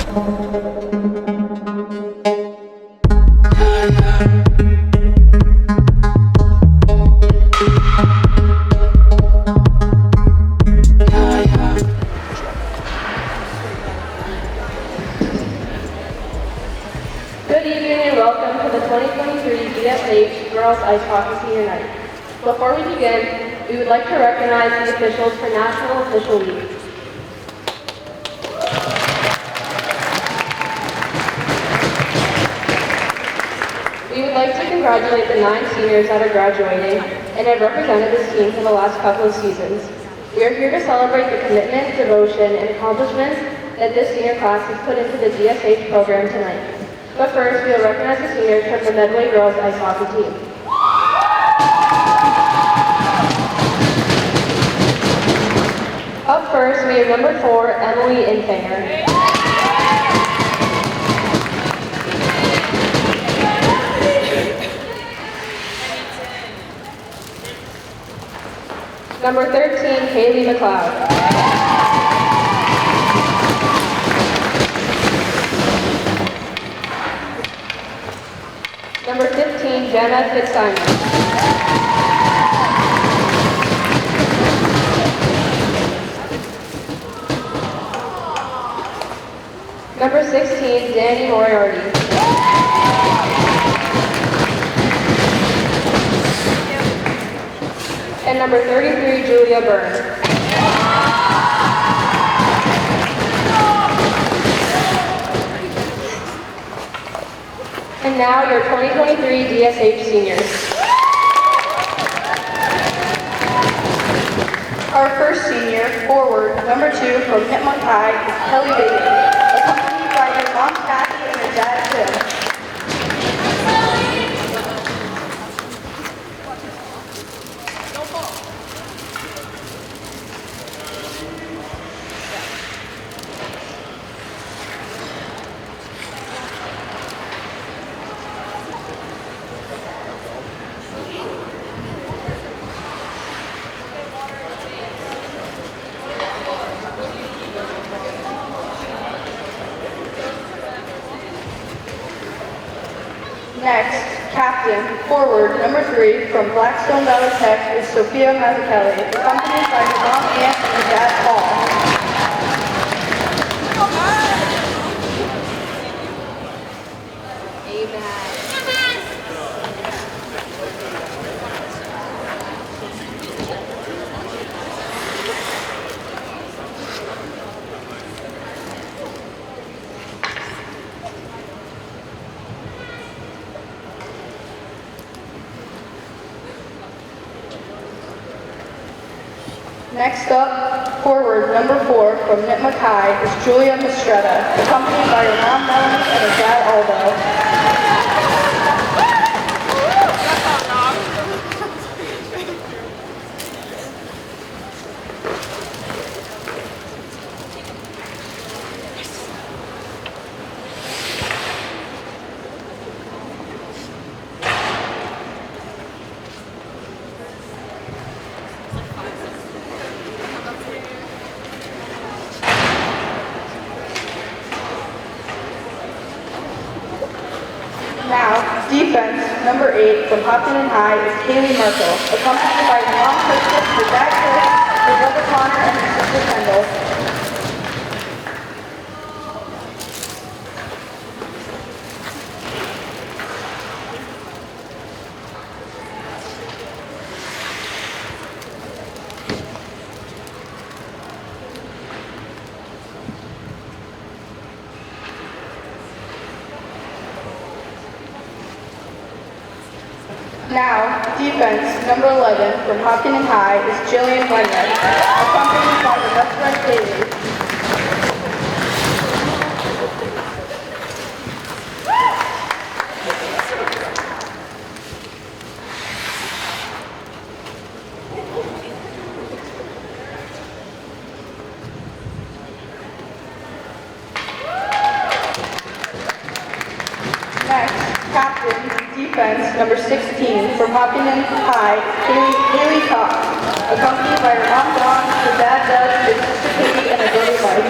Good evening and welcome to the 2023 DSH Girls Ice Hockey Senior Night. Before we begin, we would like to recognize the officials for National Official Week. We would like to congratulate the 9 seniors that are graduating and have represented this team for the last couple of seasons. We are here to celebrate the commitment, devotion, and accomplishments that this senior class has put into the DSH program tonight. But first, we will recognize the seniors from the Medway Girls Ice Hockey team. Up first, we have number 4, Emily Infanger. Number 13, Kaylee McLeod. Number 15, Jenna Fitzsimon. Number 16, Danny Moriarty. And number 33, Julia Byrne. And now your 2023 DSH seniors. Our first senior, forward, number 2 from Nipmuc High, is Kelly Bailey, accompanied by her mom Kathy and her dad Tim. Next, captain, forward, number 3 from Blackstone Valley Tech is Sophia Mazzucchelli, accompanied by her mom Ann and her dad Paul. Next up, forward, number 4 from Nipmuc High is Julia Mistretta, accompanied by her mom Melanie and her dad Aldo. Now, defense, number 8 from Hopkinton High is Kaylee Markle, accompanied by her mom Kristen, her dad Chris, her brother Connor, and her sister Kendall. Now, defense, number 11 from Hopkinton High is Jillian Wendler, accompanied by the left right Daily. Next, captain, defense, number 16 from Hopkinton High, Haley Cox, accompanied by her mom Dawn, her dad Doug, her sister Katie, and her brother Mike.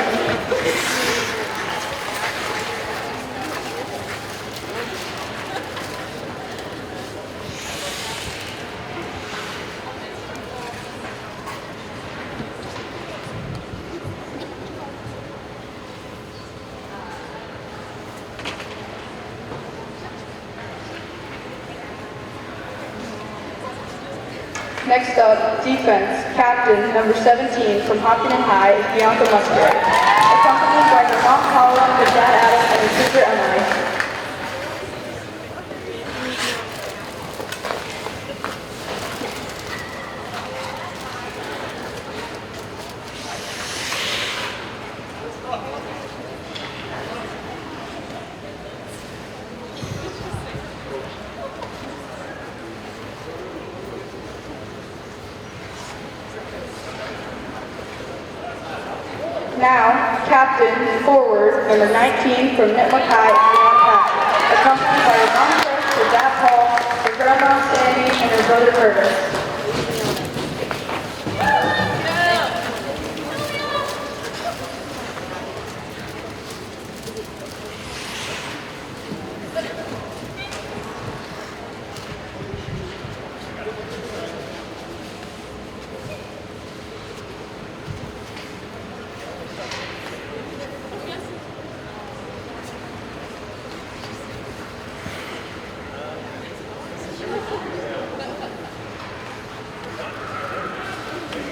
Next up, defense, captain, number 17 from Hopkinton High is Bianca Musgrave, accompanied by her mom Paula, her dad Adam, and her sister Emily. Now, captain, forward, number 19 from Medway High, Leon Patrick, accompanied by her mom Chris, her dad Paul, her grandma Sandy, and her brother Curtis.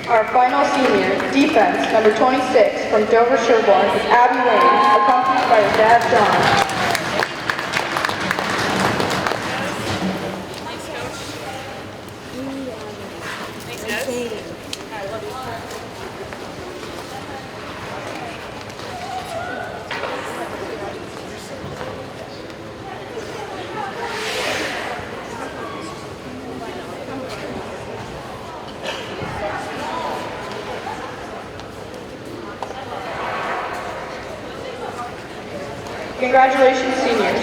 Our final senior, defense, number 26 from Dover Sherborne is Abby Lane, accompanied by her dad John. Congratulations, seniors.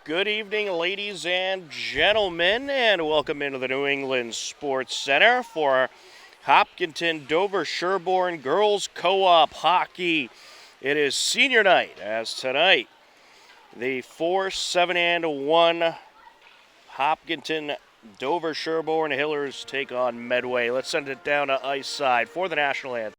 Good evening, ladies and gentlemen, and welcome into the New England Sports Center for Hopkinton Dover Sherborne Girls Co-op Hockey. It is senior night, as tonight the 4-7-1 Hopkinton Dover Sherborne Hillers take on Medway. Let's send it down to ice side for the national anthem.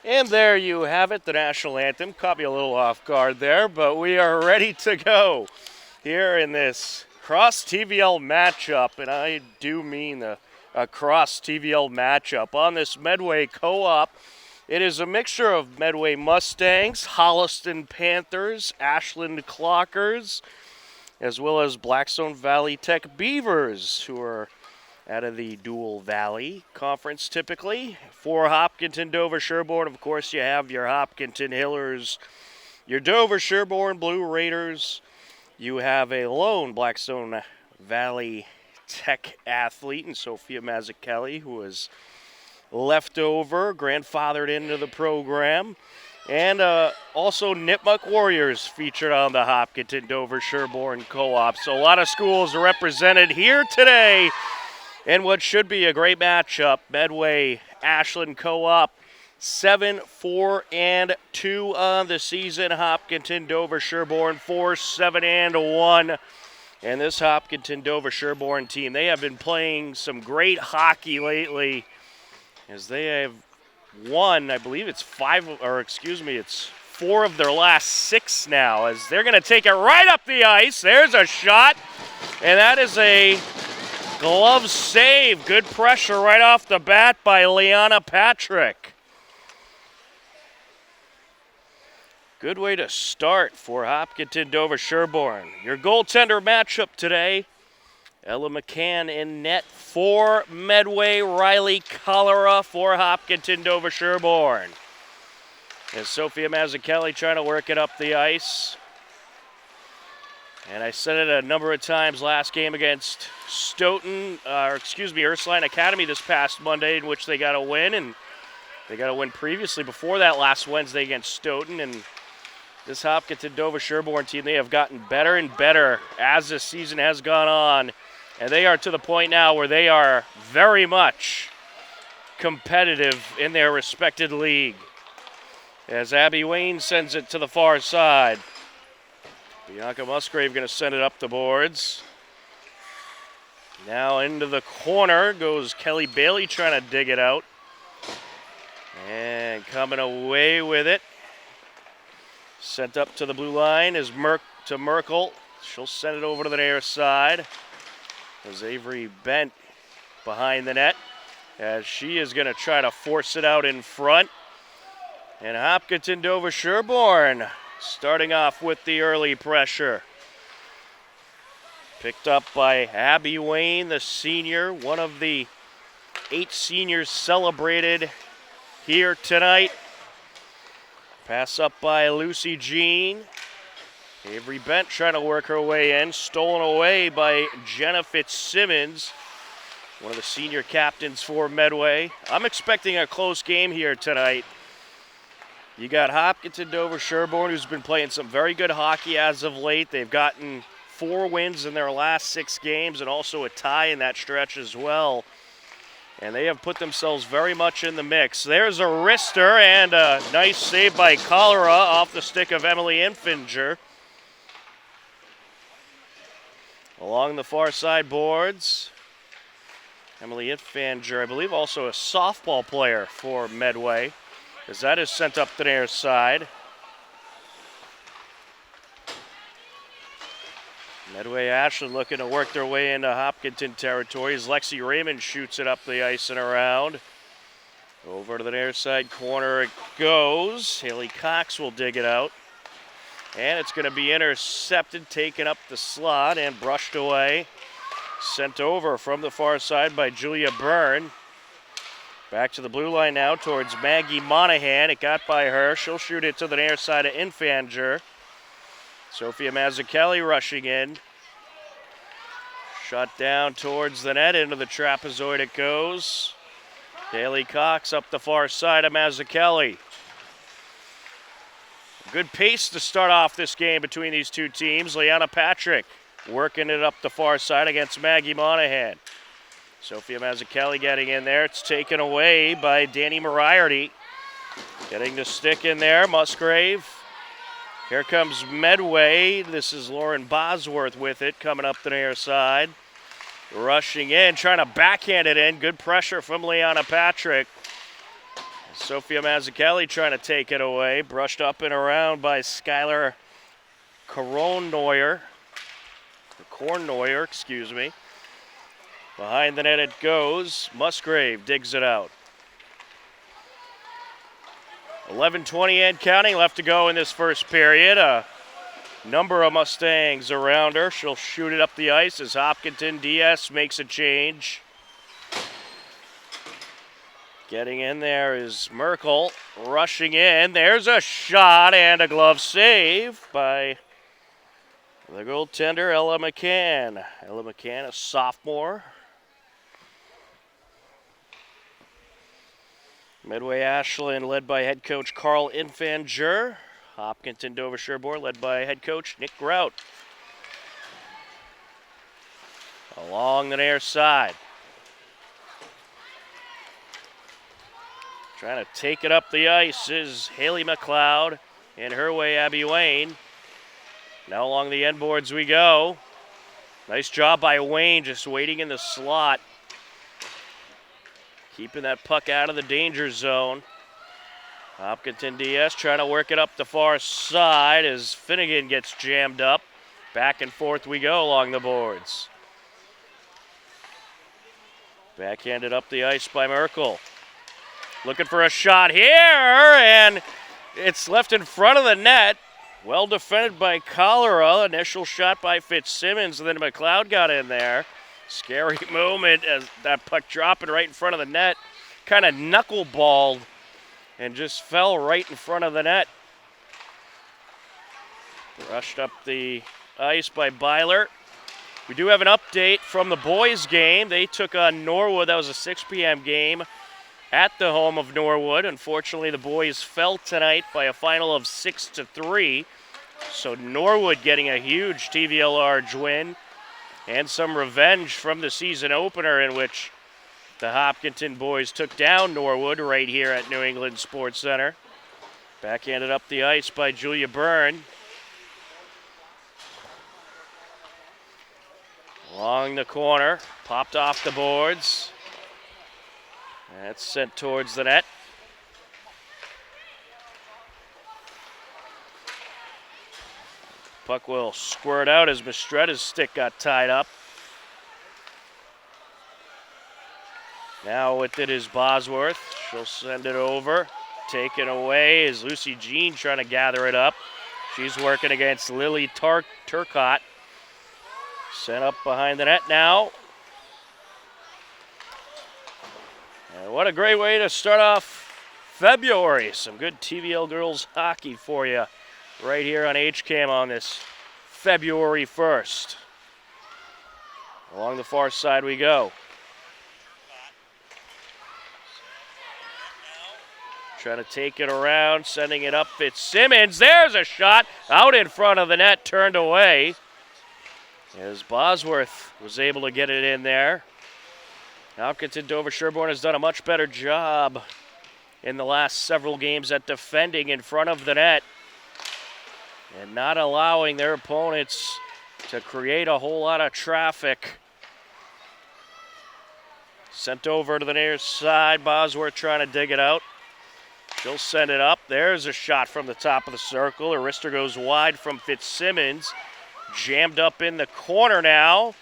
And there you have it, the national anthem. Caught me a little off guard there, but we are ready to go here in this cross-TVL matchup, and I do mean a cross-TVL matchup on this Medway Co-op It is a mixture of Medway Mustangs, Holliston Panthers, Ashland Clockers, as well as Blackstone Valley Tech Beavers, who are out of the Dual Valley Conference typically. For Hopkinton, Dover, Sherborne, of course, you have your Hopkinton Hillers, your Dover, Sherborne Blue Raiders. You have a lone Blackstone Valley Tech athlete in Sophia Mazzucchelli, who is left over, grandfathered into the program. And also Nipmuc Warriors featured on the Hopkinton Dover Sherborne Co-op. So a lot of schools are represented here today in what should be a great matchup. Medway Ashland Co-op 7-4-2 on the season. Hopkinton Dover Sherborne 4-7-1. And this Hopkinton Dover Sherborne team, they have been playing some great hockey lately, as they have won, I believe it's it's 4 of their last 6 now, as they're going to take it right up the ice. There's a shot, and that is a glove save. Good pressure right off the bat by Liana Patrick. Good way to start for Hopkinton Dover Sherborne. Your goaltender matchup today, Ella McCann in net for Medway, Riley Cholera for Hopkinton Dover Sherborne. As Sophia Mazzucchelli trying to work it up the ice. And I said it a number of times last game against Ursuline Academy this past Monday, in which they got a win, and they got a win previously before that last Wednesday against Stoughton. And this Hopkinton Dover Sherborne team, they have gotten better and better as this season has gone on. And they are to the point now where they are very much competitive in their respected league. As Abby Wayne sends it to the far side. Bianca Musgrave going to send it up the boards. Now into the corner goes Kelly Bailey trying to dig it out. And coming away with it. Sent up to the blue line is Merkel. She'll send it over to the near side. As Avery Bent behind the net, as she is going to try to force it out in front. And Hopkinton Dover Sherborne starting off with the early pressure. Picked up by Abby Wayne, the senior, one of the 8 seniors celebrated here tonight. Pass up by Lucy Jean. Avery Bent trying to work her way in, stolen away by Jenna Fitzsimmons, one of the senior captains for Medway. I'm expecting a close game here tonight. You got Hopkinton Dover Sherborne, who's been playing some very good hockey as of late. They've gotten 4 wins in their last 6 games and also a tie in that stretch as well. And they have put themselves very much in the mix. There's a wrister and a nice save by Cholera off the stick of Emily Infinger. Along the far side boards, Emily Infinger, I believe also a softball player for Medway, as that is sent up the near side. Medway Ashland looking to work their way into Hopkinton territory as Lexi Raymond shoots it up the ice and around. Over to the near side corner it goes. Haley Cox will dig it out. And it's going to be intercepted, taken up the slot, and brushed away. Sent over from the far side by Julia Byrne. Back to the blue line now towards Maggie Monahan. It got by her. She'll shoot it to the near side of Infanger. Sophia Mazzucchelli rushing in. Shot down towards the net. Into the trapezoid it goes. Haley Cox up the far side of Mazzucchelli. Good pace to start off this game between these two teams. Liana Patrick working it up the far side against Maggie Monahan. Sophia Mazzucchelli getting in there. It's taken away by Danny Moriarty. Getting the stick in there, Musgrave. Here comes Medway. This is Lauren Bosworth with it, coming up the near side. Rushing in, trying to backhand it in. Good pressure from Liana Patrick. Sophia Mazzucchelli trying to take it away. Brushed up and around by Skylar Kornnoyer. Behind the net it goes. Musgrave digs it out. 11:20 and counting left to go in this first period. A number of Mustangs around her. She'll shoot it up the ice as Hopkinton DS makes a change. Getting in there is Merkel, rushing in. There's a shot and a glove save by the goaltender, Ella McCann. Ella McCann, a sophomore. Medway Ashland led by head coach Carl Infanger. Hopkinton Dover Sherborne led by head coach Nick Grout. Along the near side. Trying to take it up the ice is Haley McLeod. In her way, Abby Wayne. Now along the end boards we go. Nice job by Wayne, just waiting in the slot. Keeping that puck out of the danger zone. Hopkinton DS trying to work it up the far side as Finnegan gets jammed up. Back and forth we go along the boards. Backhanded up the ice by Merkel. Looking for a shot here, and it's left in front of the net. Well defended by Cholera. Initial shot by Fitzsimmons, and then McLeod got in there. Scary moment as that puck dropping right in front of the net. Kind of knuckleballed and just fell right in front of the net. Rushed up the ice by Byler. We do have an update from the boys' game. They took on Norwood. That was a 6 p.m. game at the home of Norwood. Unfortunately, the boys fell tonight by a final of 6-3. So Norwood getting a huge TVL-large win and some revenge from the season opener in which the Hopkinton boys took down Norwood right here at New England Sports Center. Backhanded up the ice by Julia Byrne. Along the corner, popped off the boards. That's sent towards the net. Puck will squirt out as Mistretta's stick got tied up. Now with it is Bosworth. She'll send it over. Taken away is Lucy Jean trying to gather it up. She's working against Lily Turcott. Sent up behind the net now. And what a great way to start off February. Some good TVL girls hockey for you right here on HCAM on this February 1st. Along the far side we go. Trying to take it around, sending it up Fitzsimmons. There's a shot out in front of the net, turned away. As Bosworth was able to get it in there. Hopkinton Dover Sherborne has done a much better job in the last several games at defending in front of the net and not allowing their opponents to create a whole lot of traffic. Sent over to the near side. Bosworth trying to dig it out. She'll send it up. There's a shot from the top of the circle. Her wrister goes wide from Fitzsimmons. Jammed up in the corner now.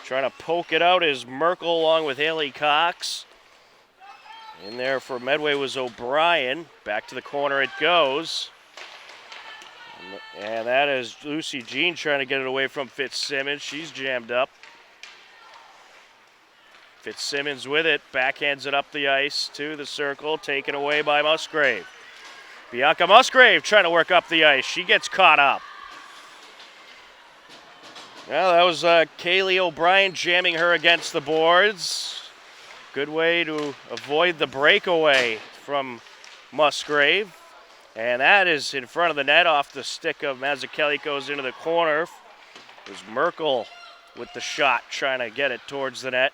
Trying to poke it out is Merkel along with Haley Cox. In there for Medway was O'Brien. Back to the corner it goes. And that is Lucy Jean trying to get it away from Fitzsimmons. She's jammed up. Fitzsimmons with it. Backhands it up the ice to the circle. Taken away by Musgrave. Bianca Musgrave trying to work up the ice. She gets caught up. Well, that was Kaylee O'Brien jamming her against the boards. Good way to avoid the breakaway from Musgrave. And that is in front of the net off the stick of Mazzucchelli, goes into the corner. It was Merkel with the shot trying to get it towards the net.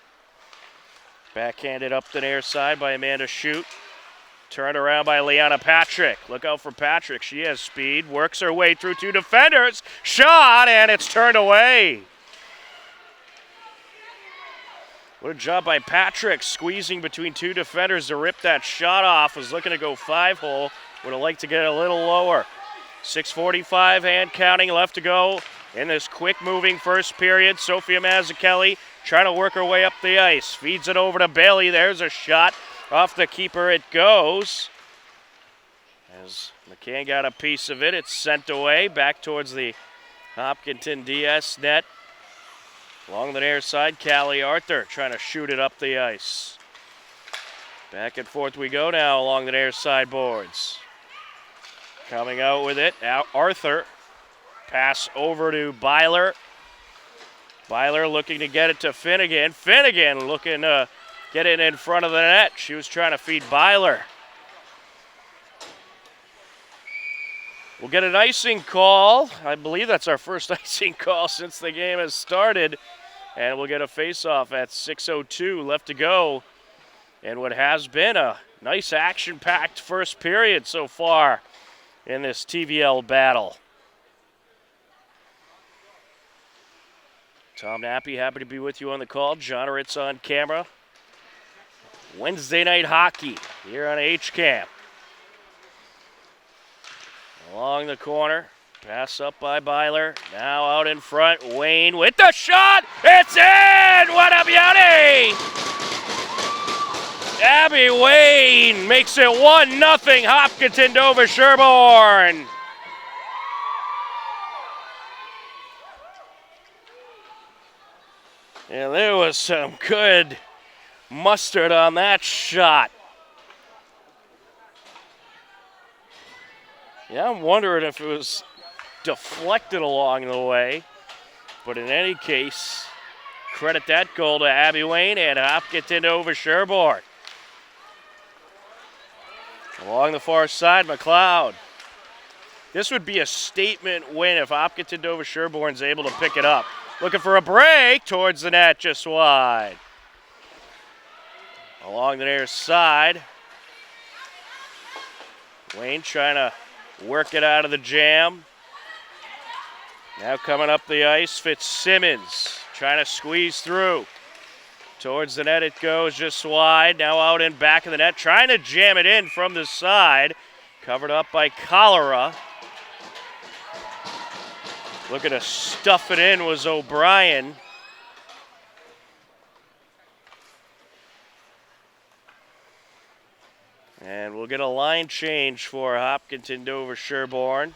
Backhanded up the near side by Amanda Shute. Turned around by Liana Patrick. Look out for Patrick. She has speed. Works her way through two defenders. Shot, and it's turned away. What a job by Patrick, squeezing between two defenders to rip that shot off. Was looking to go 5-hole. Would have liked to get it a little lower. 6:45 and counting left to go in this quick-moving first period. Sophia Mazzucchelli trying to work her way up the ice. Feeds it over to Bailey. There's a shot. Off the keeper it goes. As McCann got a piece of it, it's sent away back towards the Hopkinton DS net. Along the near side, Callie Arthur trying to shoot it up the ice. Back and forth we go now along the near side boards. Coming out with it, now Arthur. Pass over to Byler. Byler looking to get it to Finnegan. Finnegan looking to get it in front of the net. She was trying to feed Byler. We'll get an icing call. I believe that's our first icing call since the game has started. And we'll get a face-off at 6:02 left to go. And what has been a nice action-packed first period so far in this TVL battle. Tom Nappy, happy to be with you on the call. John Ritz on camera. Wednesday night hockey here on HCAM. Along the corner, pass up by Byler. Now out in front, Wayne with the shot. It's in! What a beauty! Abby Wayne makes it 1-0 Hopkinton over Sherborne. And there was some good mustard on that shot. Yeah, I'm wondering if it was deflected along the way. But in any case, credit that goal to Abby Wayne and Hopkinton over Sherborne. Along the far side, McLeod. This would be a statement win if Hopkinton over Sherborne's able to pick it up. Looking for a break towards the net, just wide. Along the near side. Wayne trying to work it out of the jam. Now coming up the ice, Fitzsimmons trying to squeeze through. Towards the net it goes, just wide. Now out in back of the net, trying to jam it in from the side. Covered up by Cholera. Looking to stuff it in was O'Brien. And we'll get a line change for Hopkinton over Sherborne.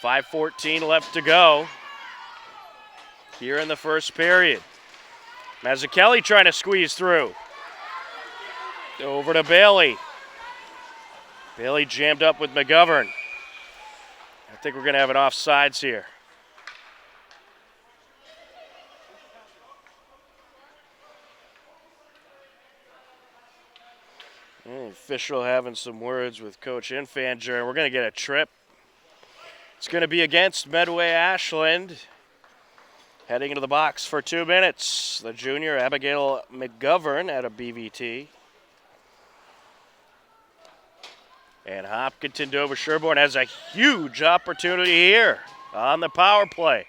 5:14 left to go here in the first period. Mazzucchelli trying to squeeze through. Over to Bailey. Bailey jammed up with McGovern. I think we're going to have an offsides here. Official having some words with Coach Infanger, and we're going to get a trip. It's going to be against Medway Ashland. Heading into the box for 2 minutes, the junior Abigail McGovern at a BVT. And Hopkinton over Sherborne has a huge opportunity here on the power play.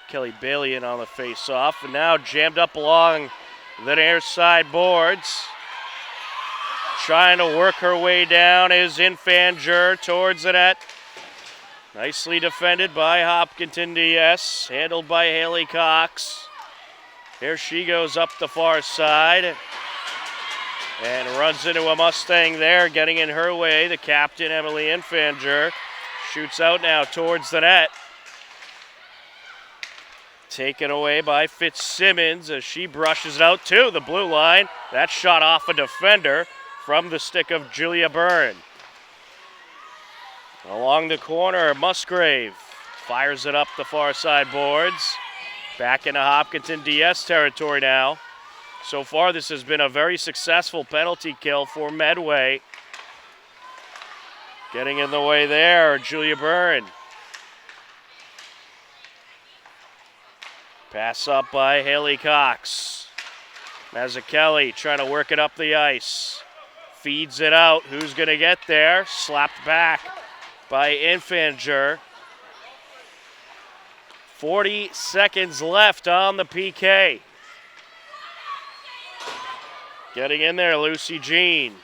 Kelly Bailey in on the face-off, and now jammed up along the near side boards. Trying to work her way down is Infanger towards the net. Nicely defended by Hopkinton DS, handled by Haley Cox. Here she goes up the far side and runs into a Mustang there, getting in her way. The captain, Emily Infanger, shoots out now towards the net. Taken away by Fitzsimmons as she brushes it out to the blue line. That shot off a defender from the stick of Julia Byrne. Along the corner, Musgrave fires it up the far side boards. Back into Hopkinton DS territory now. So far, this has been a very successful penalty kill for Medway. Getting in the way there, Julia Byrne. Pass up by Haley Cox. Mazzucchelli trying to work it up the ice. Feeds it out. Who's going to get there? Slapped back by Infanger. 40 seconds left on the PK. Getting in there, Lucy Jean.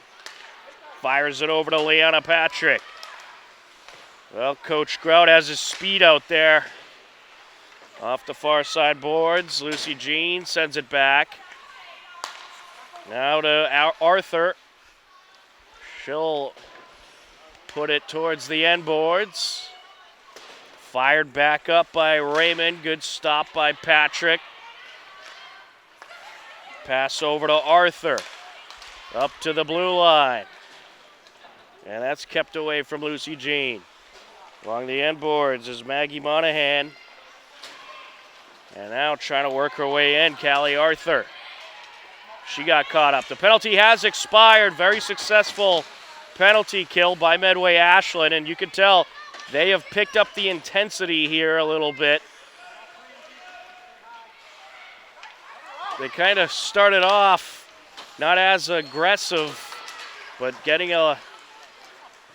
Fires it over to Leanna Patrick. Well, Coach Grout has his speed out there. Off the far side boards, Lucy Jean sends it back. Now to Arthur. She'll put it towards the end boards. Fired back up by Raymond. Good stop by Patrick. Pass over to Arthur. Up to the blue line. And that's kept away from Lucy Jean. Along the end boards is Maggie Monahan. And now trying to work her way in, Callie Arthur. She got caught up. The penalty has expired. Very successful penalty kill by Medway Ashland, and you can tell they have picked up the intensity here a little bit. They kind of started off not as aggressive, but getting a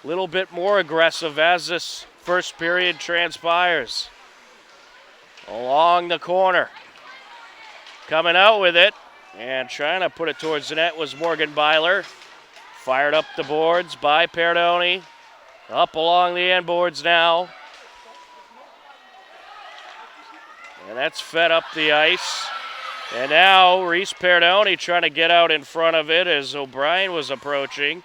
little bit more aggressive as this first period transpires. Along the corner. Coming out with it and trying to put it towards the net was Morgan Byler. Fired up the boards by Perdoni. Up along the end boards now. And that's fed up the ice. And now Reese Perdoni trying to get out in front of it as O'Brien was approaching.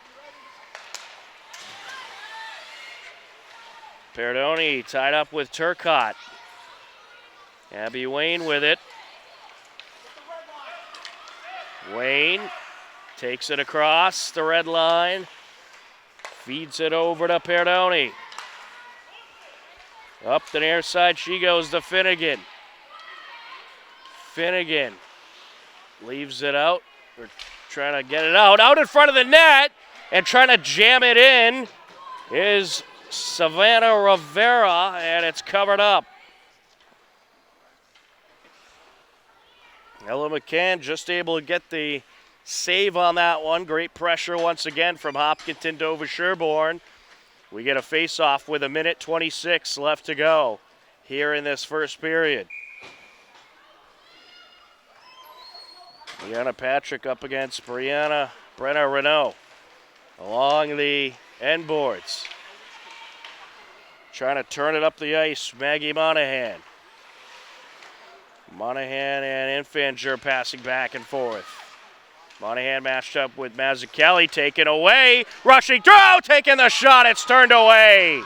Perdoni tied up with Turcotte. Abby Wayne with it. Wayne takes it across the red line. Feeds it over to Perdoni. Up the near side she goes to Finnegan. Finnegan leaves it out. They're trying to get it out. Out in front of the net and trying to jam it in is Savannah Rivera, and it's covered up. Ella McCann just able to get the save on that one. Great pressure once again from Hopkinton Dover Sherborne. We get a face-off with 1:26 left to go here in this first period. Brianna Patrick up against Brenna Renault along the end boards. Trying to turn it up the ice, Maggie Monahan. Monahan and Infanger passing back and forth. Monahan matched up with Mazzucchelli, taken away. Rushing through, taking the shot, it's turned away.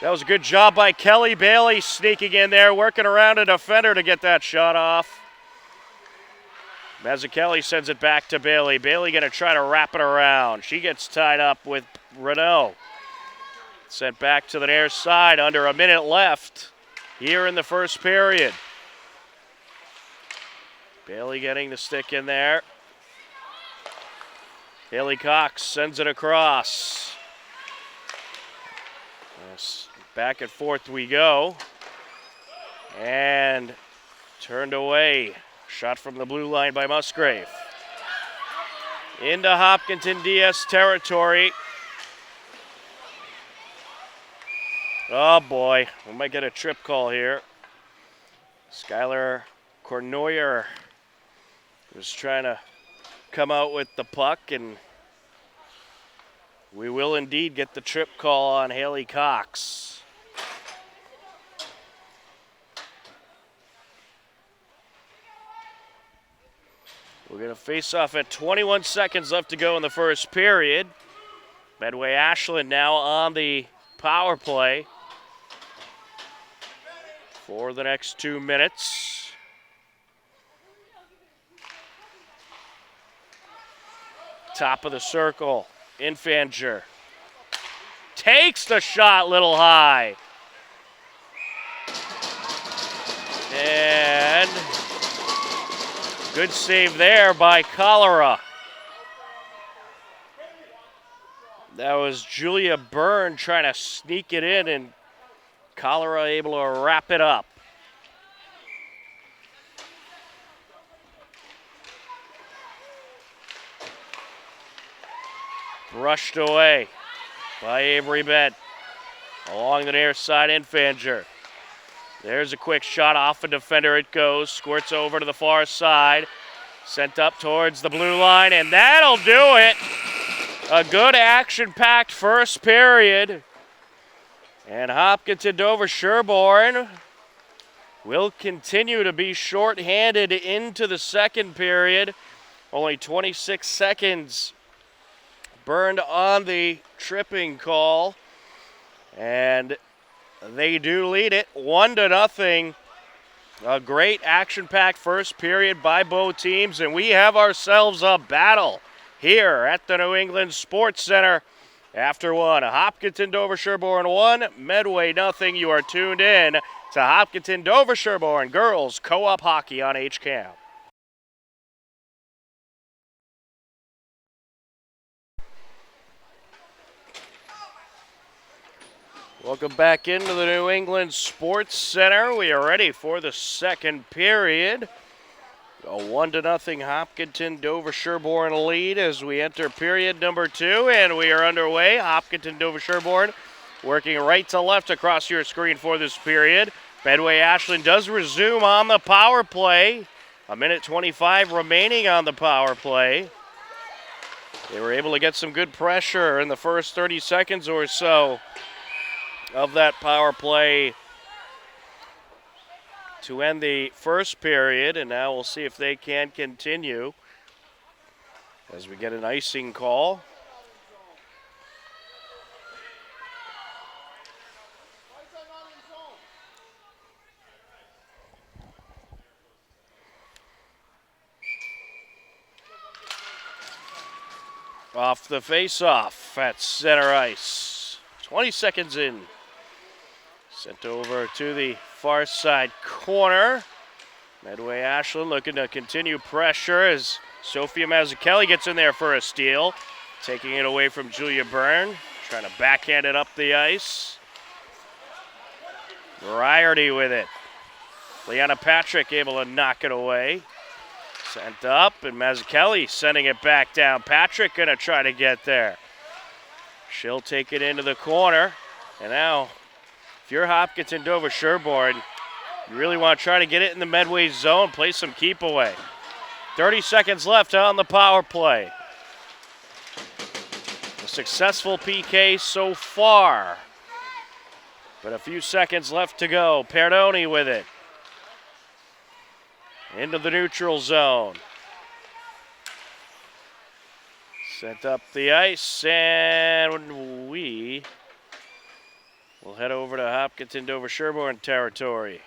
That was a good job by Kelly Bailey sneaking in there, working around a defender to get that shot off. Mazzucchelli sends it back to Bailey. Bailey going to try to wrap it around. She gets tied up with Renault. Sent back to the near side, under a minute left here in the first period. Bailey getting the stick in there. Haley Cox sends it across. Yes, back and forth we go. And turned away. Shot from the blue line by Musgrave. Into Hopkinton DS territory. Oh boy, we might get a trip call here. Skylar Cornoyer was trying to come out with the puck, and we will indeed get the trip call on Haley Cox. We're going to face off at 21 seconds left to go in the first period. Medway Ashland now on the power play for the next 2 minutes. Top of the circle, Infanger takes the shot little high. And good save there by Cholera. That was Julia Byrne trying to sneak it in, and Cholera able to wrap it up. Brushed away by Avery Bent. Along the near side, Infanger. There's a quick shot off a defender. It goes. Squirts over to the far side. Sent up towards the blue line, and that'll do it. A good action-packed first period. And Hopkinton Dover Sherborne will continue to be shorthanded into the second period. Only 26 seconds burned on the tripping call. And they do lead it 1-0. A great action-packed first period by both teams, and we have ourselves a battle here at the New England Sports Center. After one, Hopkinton Dover Sherborne 1, Medway 0. You are tuned in to Hopkinton Dover Sherborne Girls Co-op Hockey on HCAM. Welcome back into the New England Sports Center. We are ready for the second period. A 1-0 Hopkinton Dover Sherborne lead as we enter period number 2, and we are underway. Hopkinton Dover Sherborne working right to left across your screen for this period. Medway Ashland does resume on the power play. 1:25 remaining on the power play. They were able to get some good pressure in the first 30 seconds or so of that power play to end the first period, and now we'll see if they can continue as we get an icing call. Off the face-off at center ice. 20 seconds in. Sent over to the far side corner. Medway Ashland looking to continue pressure as Sophia Mazzucchelli gets in there for a steal. Taking it away from Julia Byrne. Trying to backhand it up the ice. Varsity with it. Leanna Patrick able to knock it away. Sent up, and Mazzucchelli sending it back down. Patrick gonna try to get there. She'll take it into the corner. And now, if you're Hopkinton Dover Sherborne, you really want to try to get it in the Medway zone, play some keep away. 30 seconds left on the power play. A successful PK so far, but a few seconds left to go. Perdoni with it. Into the neutral zone. Sent up the ice, and we will head over to Hopkinton Dover Sherborne territory.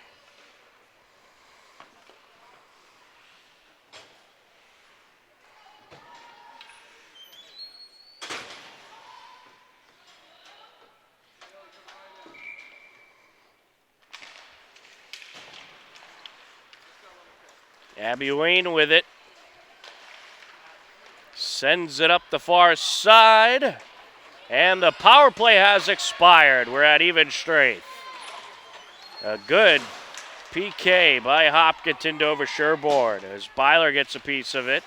Abby Wayne with it. Sends it up the far side. And the power play has expired. We're at even strength. A good PK by Hopkinton Dover Sherborne as Byler gets a piece of it.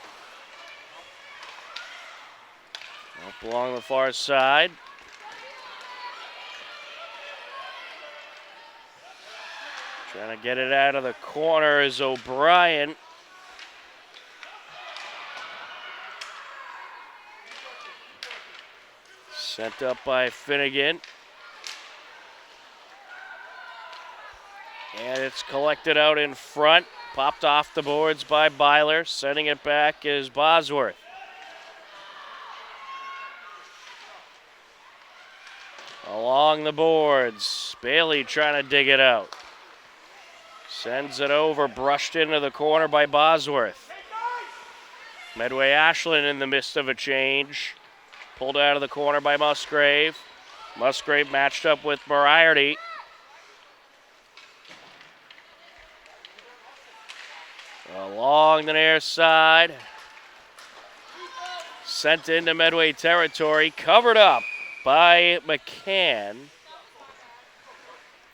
Up along the far side. Trying to get it out of the corner is O'Brien. Sent up by Finnegan. And it's collected out in front. Popped off the boards by Byler. Sending it back is Bosworth. Along the boards. Bailey trying to dig it out. Sends it over, brushed into the corner by Bosworth. Medway Ashland in the midst of a change. Pulled out of the corner by Musgrave. Musgrave matched up with Moriarty. Along the near side. Sent into Medway territory. Covered up by McCann.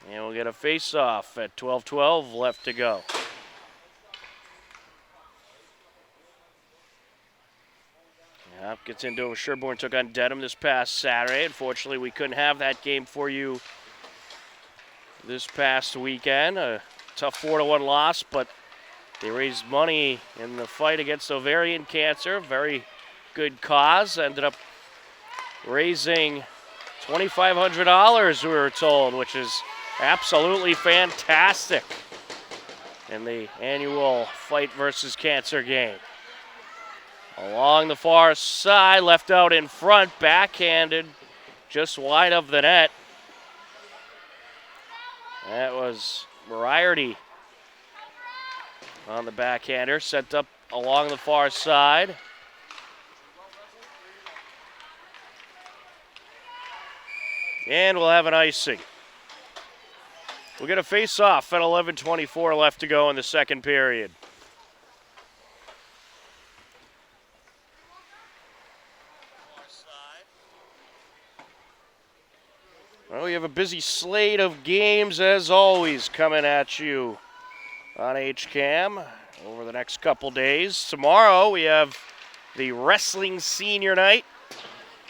And we'll get a face-off at 12:12 left to go. Hopkinton Dover Sherborne took on Dedham this past Saturday. Unfortunately, we couldn't have that game for you this past weekend. A tough 4-1 loss, but they raised money in the fight against ovarian cancer. Very good cause. Ended up raising $2,500, we were told, which is absolutely fantastic in the annual Fight versus Cancer game. Along the far side, left out in front, backhanded, just wide of the net. That was Varsity on the backhander, sent up along the far side. And we'll have an icing. We'll get a face-off at 11:24 left to go in the second period. Well, we have a busy slate of games, as always, coming at you on HCAM over the next couple days. Tomorrow, we have the Wrestling Senior Night,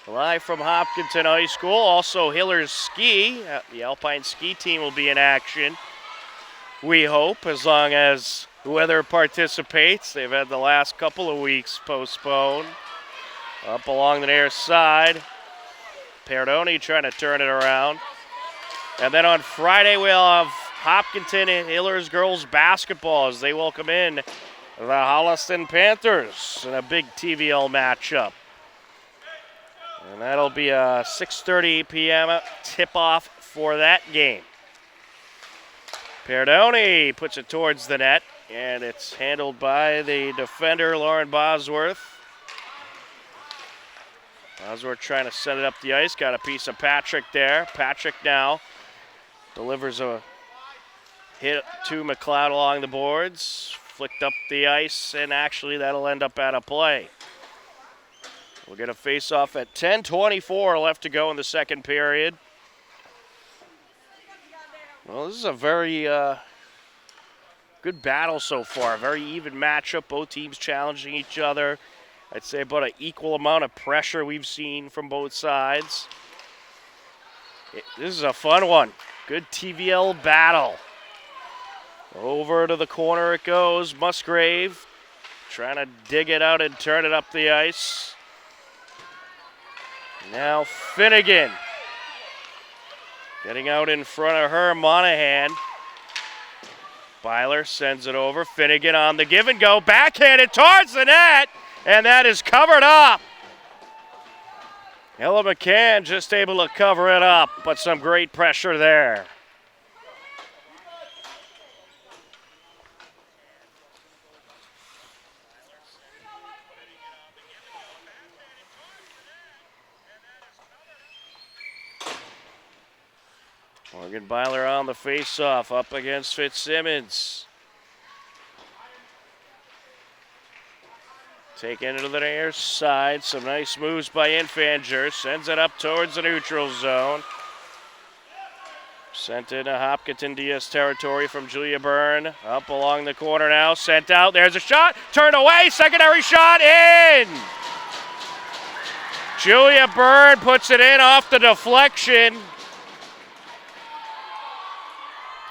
live from Hopkinton High School. Also, Hiller's Ski. The Alpine Ski team will be in action, we hope, as long as the weather participates. They've had the last couple of weeks postponed. Up along the near side, Perdoni trying to turn it around. And then on Friday, we'll have Hopkinton and Hillers girls basketball as they welcome in the Holliston Panthers in a big TVL matchup. And that'll be a 6:30 p.m. tip-off for that game. Perdoni puts it towards the net, and it's handled by the defender, Lauren Bosworth. Bosworth trying to set it up the ice. Got a piece of Patrick there. Patrick now delivers a hit to McLeod along the boards. Flicked up the ice, and actually that'll end up at a play. We'll get a face-off at 10:24 left to go in the second period. Well, this is a very good battle so far. Very even matchup. Both teams challenging each other. I'd say about an equal amount of pressure we've seen from both sides. This is a fun one. Good TVL battle. Over to the corner it goes. Musgrave trying to dig it out and turn it up the ice. Now Finnegan getting out in front of her, Monahan. Byler sends it over. Finnegan on the give and go. Backhanded towards the net, and that is covered up. Ella McCann just able to cover it up, but some great pressure there. Morgan Byler on the face-off, up against Fitzsimmons. Taken into the near side. Some nice moves by Infanger. Sends it up towards the neutral zone. Sent into Hopkinton DS territory from Julia Byrne. Up along the corner now. Sent out. There's a shot. Turned away. Secondary shot in. Julia Byrne puts it in off the deflection.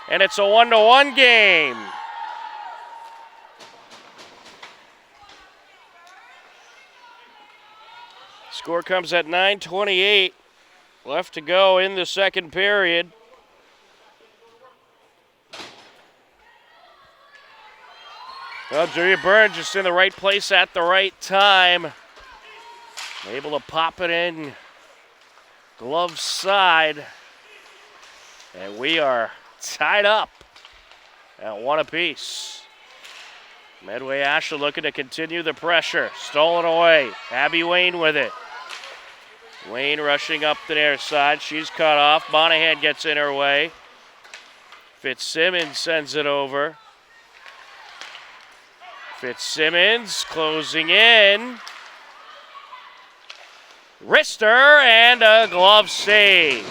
And it's a 1-1 game. Score comes at 9:28 left to go in the second period. Well, Julia Byrne just in the right place at the right time. Able to pop it in glove side. And we are tied up at one apiece. Medway Ashland looking to continue the pressure. Stolen away. Abby Wayne with it. Wayne rushing up the near side. She's cut off. Monahan gets in her way. Fitzsimmons sends it over. Fitzsimmons closing in. Wrister and a glove save.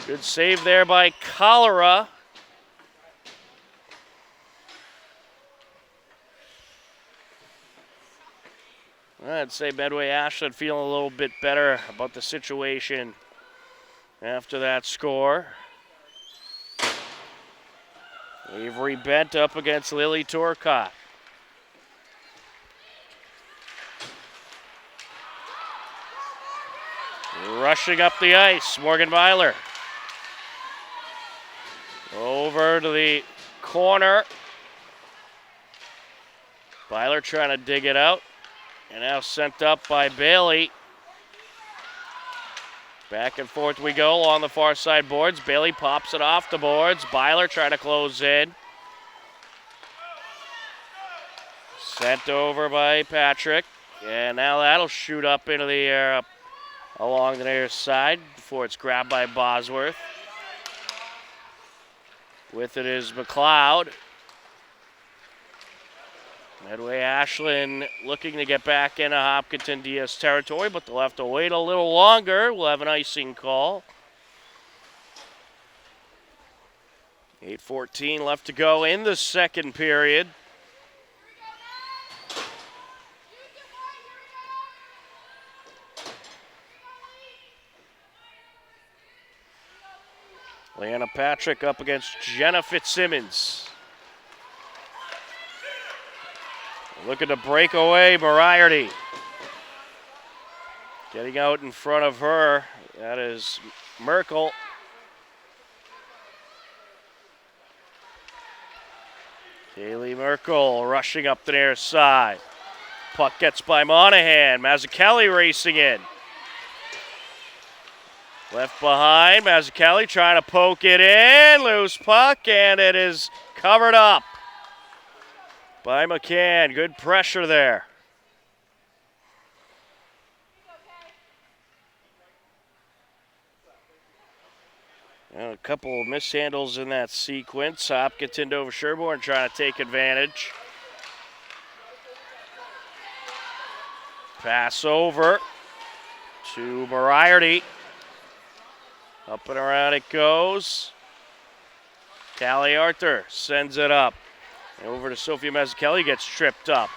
Good save there by Cholera. I'd say Medway Ashland feeling a little bit better about the situation after that score. Avery Bent up against Lily Torcott. Rushing up the ice, Morgan Byler. Over to the corner. Byler trying to dig it out. And now sent up by Bailey. Back and forth we go along the far side boards. Bailey pops it off the boards. Byler trying to close in. Sent over by Patrick. And now that'll shoot up into the air up along the near side before it's grabbed by Bosworth. With it is McLeod. Medway Ashland looking to get back into Hopkinton DS territory, but they'll have to wait a little longer. We'll have an icing call. 8:14 left to go in the second period. Leanna Patrick up against Jenna Fitzsimmons. Looking to break away Moriarty. Getting out in front of her, that is Merkel. Kaylee Merkel rushing up the near side. Puck gets by Monahan. Mazzucchelli racing in. Left behind, Mazzucchelli trying to poke it in. Loose puck, and it is covered up by McCann. Good pressure there. And a couple of mishandles in that sequence. Hopkinton over Sherborne trying to take advantage. Pass over to Moriarty. Up and around it goes. Callie Arthur sends it up. And over to Sophia Mazzucchelli, gets tripped up.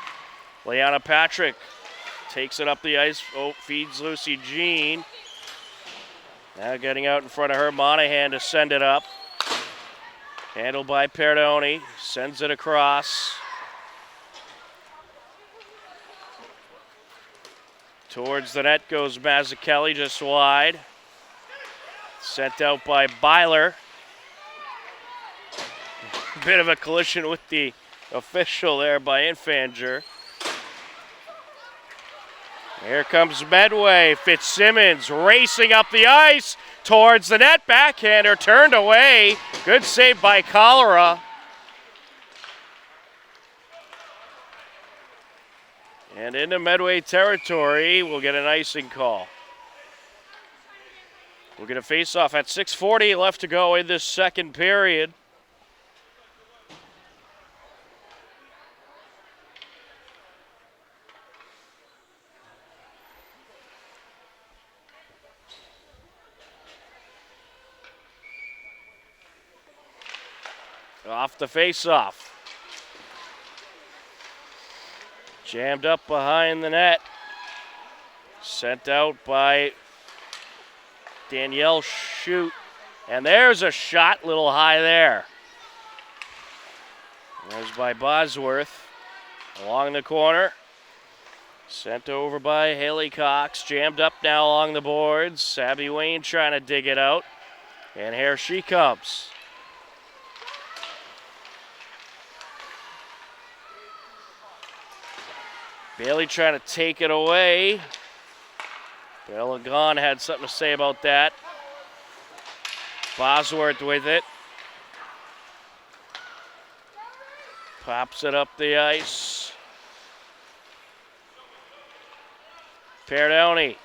Leanna Patrick takes it up the ice, feeds Lucy Jean. Now getting out in front of her, Monahan to send it up. Handled by Perdoni, sends it across. Towards the net goes Mazzucchelli, just wide. Sent out by Byler. Bit of a collision with the official there by Infanger. Here comes Medway. Fitzsimmons racing up the ice towards the net. Backhander turned away. Good save by Cholera. And into Medway territory, we'll get an icing call. We'll get a face-off at 6:40 left to go in this second period. Off the face-off. Jammed up behind the net. Sent out by Danielle Shute. And there's a shot, little high there. There's by Bosworth. Along the corner. Sent over by Haley Cox. Jammed up now along the boards. Abby Wayne trying to dig it out. And here she comes. Bailey trying to take it away. Bella Gahn had something to say about that. Bosworth with it. Pops it up the ice. Perdoni.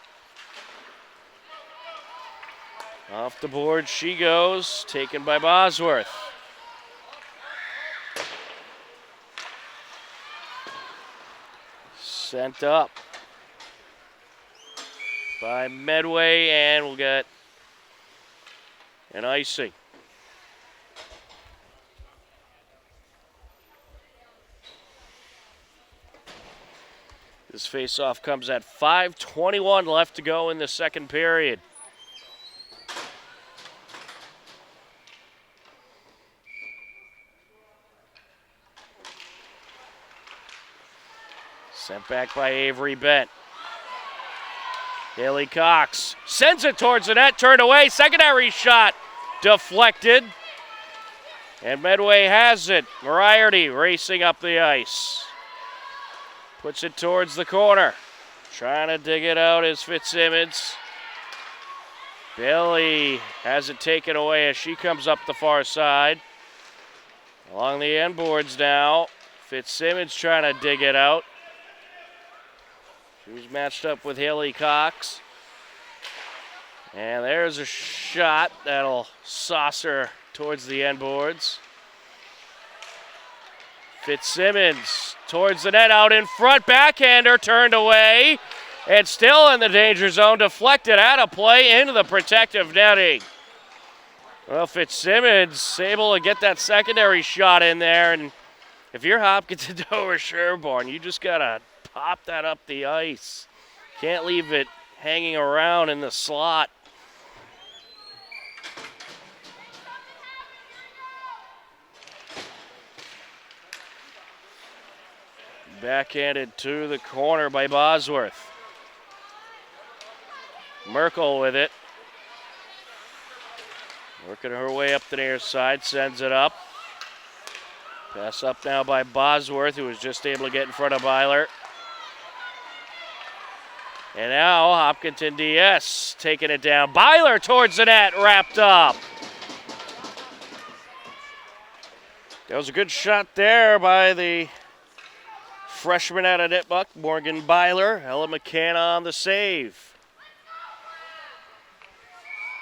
Off the board she goes, taken by Bosworth. Sent up by Medway, and we'll get an icing. This faceoff comes at 5:21 left to go in the second period. Sent back by Avery Bent. Haley Cox sends it towards the net, turned away. Secondary shot deflected. And Medway has it. Varsity racing up the ice. Puts it towards the corner. Trying to dig it out is Fitzsimmons. Bailey has it taken away as she comes up the far side. Along the end boards now. Fitzsimmons trying to dig it out. She's matched up with Haley Cox. And there's a shot that'll saucer towards the end boards. Fitzsimmons towards the net, out in front, backhander turned away, and still in the danger zone, deflected out of play into the protective netting. Well, Fitzsimmons able to get that secondary shot in there, and if you're Hopkinton Dover Sherborne, you just gotta pop that up the ice. Can't leave it hanging around in the slot. Backhanded to the corner by Bosworth. Merkel with it. Working her way up the near side, sends it up. Pass up now by Bosworth, who was just able to get in front of Byler. And now Hopkinton DS taking it down. Byler towards the net, wrapped up. That was a good shot there by the freshman out of Nitbuck, Morgan Byler. Ella McCann on the save.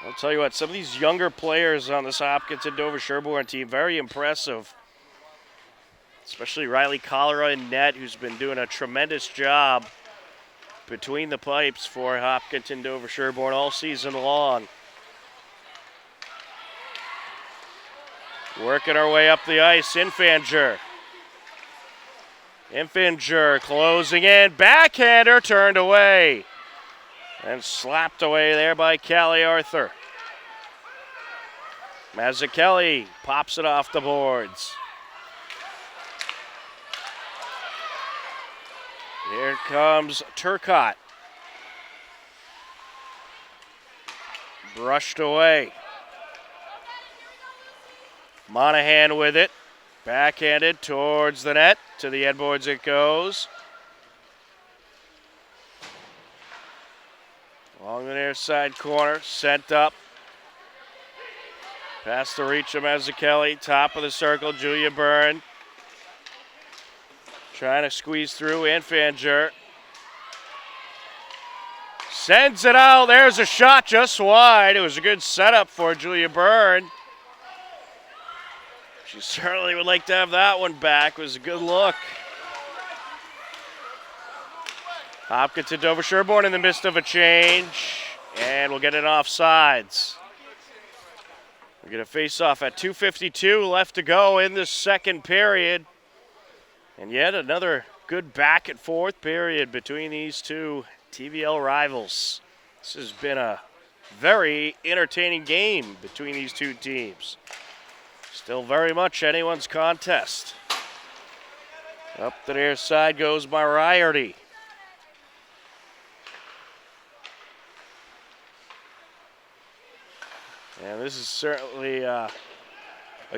I'll tell you what, some of these younger players on this Hopkinton Dover Sherborne team, very impressive. Especially Riley Cholera in net, who's been doing a tremendous job between the pipes for Hopkinton Dover Sherborne all season long. Working our way up the ice, Infanger. Infinger closing in, backhander turned away and slapped away there by Callie Arthur. Mazzucchelli pops it off the boards. Here comes Turcotte. Brushed away. Monahan with it. Backhanded towards the net. To the end boards it goes. Along the near side corner. Sent up. Past the reach of Mazzucchelli. Top of the circle. Julia Byrne. Trying to squeeze through. Infanger. Sends it out. There's a shot just wide. It was a good setup for Julia Byrne. She certainly would like to have that one back. It was a good look. Hopkinton Dover Sherborne in the midst of a change. And we'll get it offsides. We're going to face off at 2:52 left to go in this second period. And yet another good back and forth period between these two TVL rivals. This has been a very entertaining game between these two teams. Still very much anyone's contest. Up the near side goes Varsity. And this is certainly a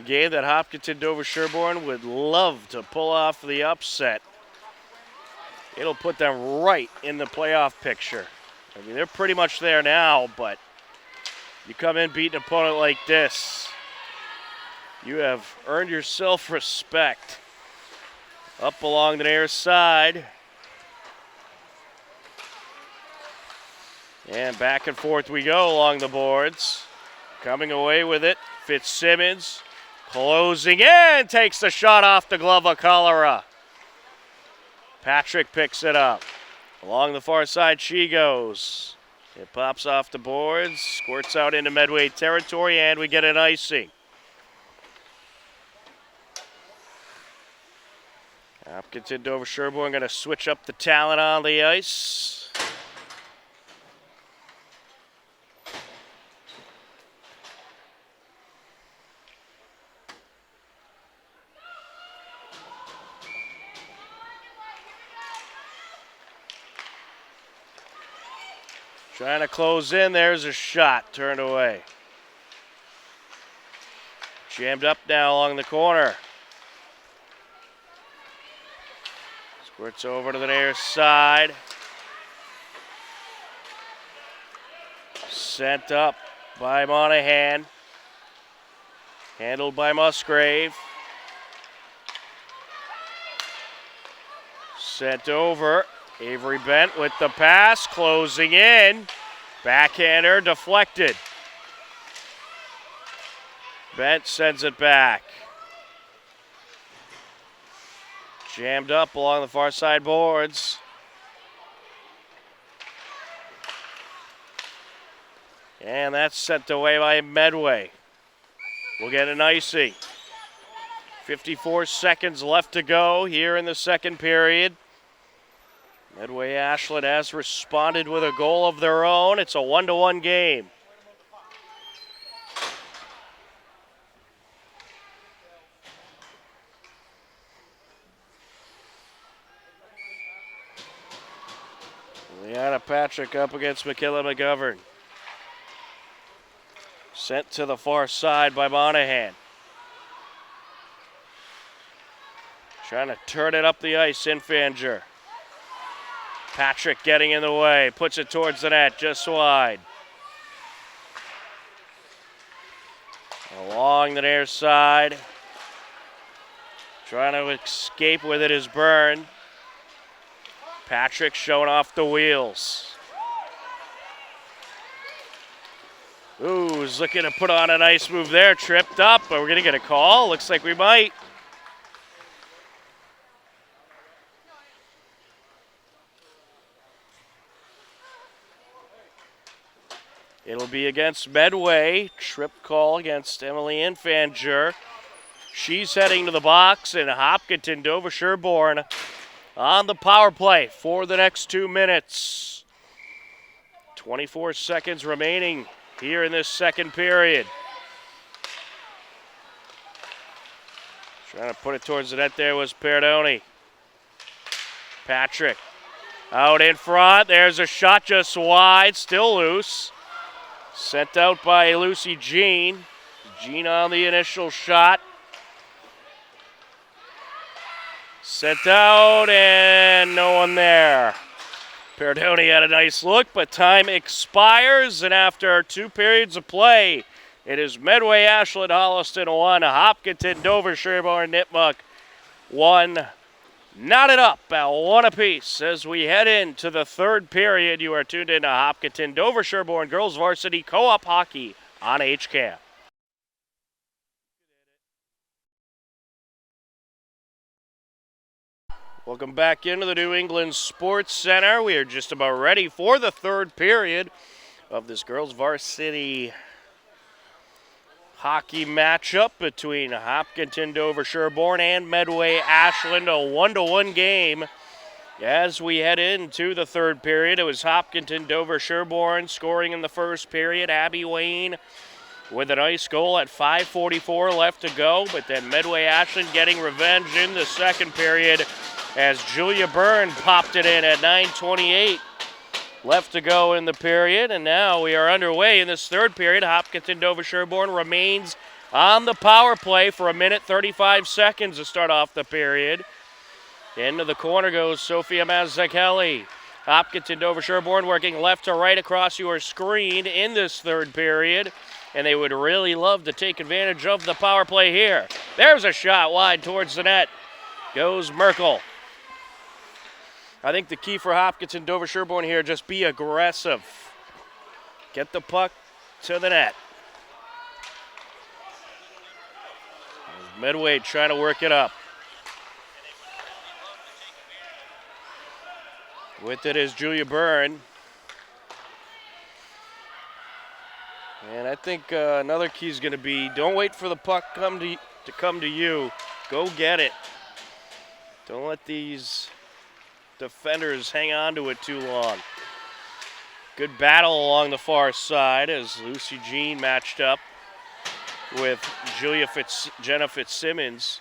game that Hopkinton Dover Sherborne would love to pull off the upset. It'll put them right in the playoff picture. I mean, they're pretty much there now, but you come in beating an opponent like this, you have earned yourself respect. Up along the near side. And back and forth we go along the boards. Coming away with it, Fitzsimmons. Closing in, takes the shot off the glove of Cholera. Patrick picks it up. Along the far side she goes. It pops off the boards, squirts out into Medway territory, and we get an icing. Hopkinton Dover Sherborne going to switch up the talent on the ice. Trying to close in. There's a shot. Turned away. Jammed up now along the corner. Squirts over to the near side. Sent up by Monahan. Handled by Musgrave. Sent over. Avery Bent with the pass. Closing in. Backhander deflected. Bent sends it back. Jammed up along the far side boards. And that's sent away by Medway. We'll get an icing. 54 seconds left to go here in the second period. Medway Ashland has responded with a goal of their own. It's a 1-1 game. Leanna Patrick up against McKilla McGovern. Sent to the far side by Monahan. Trying to turn it up the ice, Infanger. Patrick getting in the way, puts it towards the net, just wide. Along the near side. Trying to escape with it is Byrne. Patrick showing off the wheels. Ooh, is looking to put on a nice move there. Tripped up, but we're going to get a call. Looks like we might. It'll be against Medway. Trip call against Emily Infanger. She's heading to the box, and Hopkinton Dover Sherborne on the power play for the next 2 minutes. 24 seconds remaining here in this second period. Trying to put it towards the net there was Perdoni. Patrick out in front. There's a shot just wide, still loose. Sent out by Lucy Jean. Jean on the initial shot. Sent out and no one there. Perdoni had a nice look, but time expires, and after 2 periods of play, it is Medway Ashland Holliston 1, Hopkinton Dover Sherborne Nipmuc 1. Knotted up at 1 apiece as we head into the third period. You are tuned in to Hopkinton Dover Sherborne Girls Varsity Co-op Hockey on HCAM. Welcome back into the New England Sports Center. We are just about ready for the third period of this girls varsity hockey matchup between Hopkinton Dover Sherborne and Medway Ashland, a 1-1 game. As we head into the third period, it was Hopkinton Dover Sherborne scoring in the first period. Abby Wayne with a nice goal at 5:44 left to go, but then Medway Ashland getting revenge in the second period as Julia Byrne popped it in at 9:28 left to go in the period. And now we are underway in this third period. Hopkinton Dover Sherborne remains on the power play for 1 minute 35 seconds to start off the period. Into the corner goes Sophia Mazzachelli. Hopkinton Dover Sherborne working left to right across your screen in this third period. And they would really love to take advantage of the power play here. There's a shot wide towards the net. Goes Merkel. I think the key for Hopkinton Dover Sherborne here, just be aggressive. Get the puck to the net. Medway trying to work it up. With it is Julia Byrne. And I think another key is going to be don't wait for the puck to come to you. Go get it. Don't let these defenders hang on to it too long. Good battle along the far side as Lucy Jean matched up with Jenna Fitzsimmons.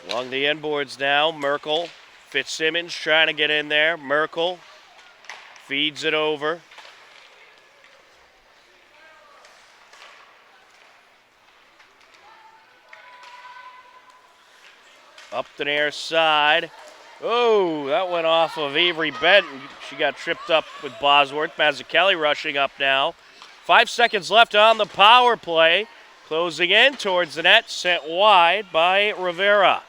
Along the end boards now, Merkel. Fitzsimmons trying to get in there. Merkel. Feeds it over. Up the near side. Oh, that went off of Avery Benton. She got tripped up with Bosworth. Mazzucchelli rushing up now. 5 seconds left on the power play. Closing in towards the net, sent wide by Rivera.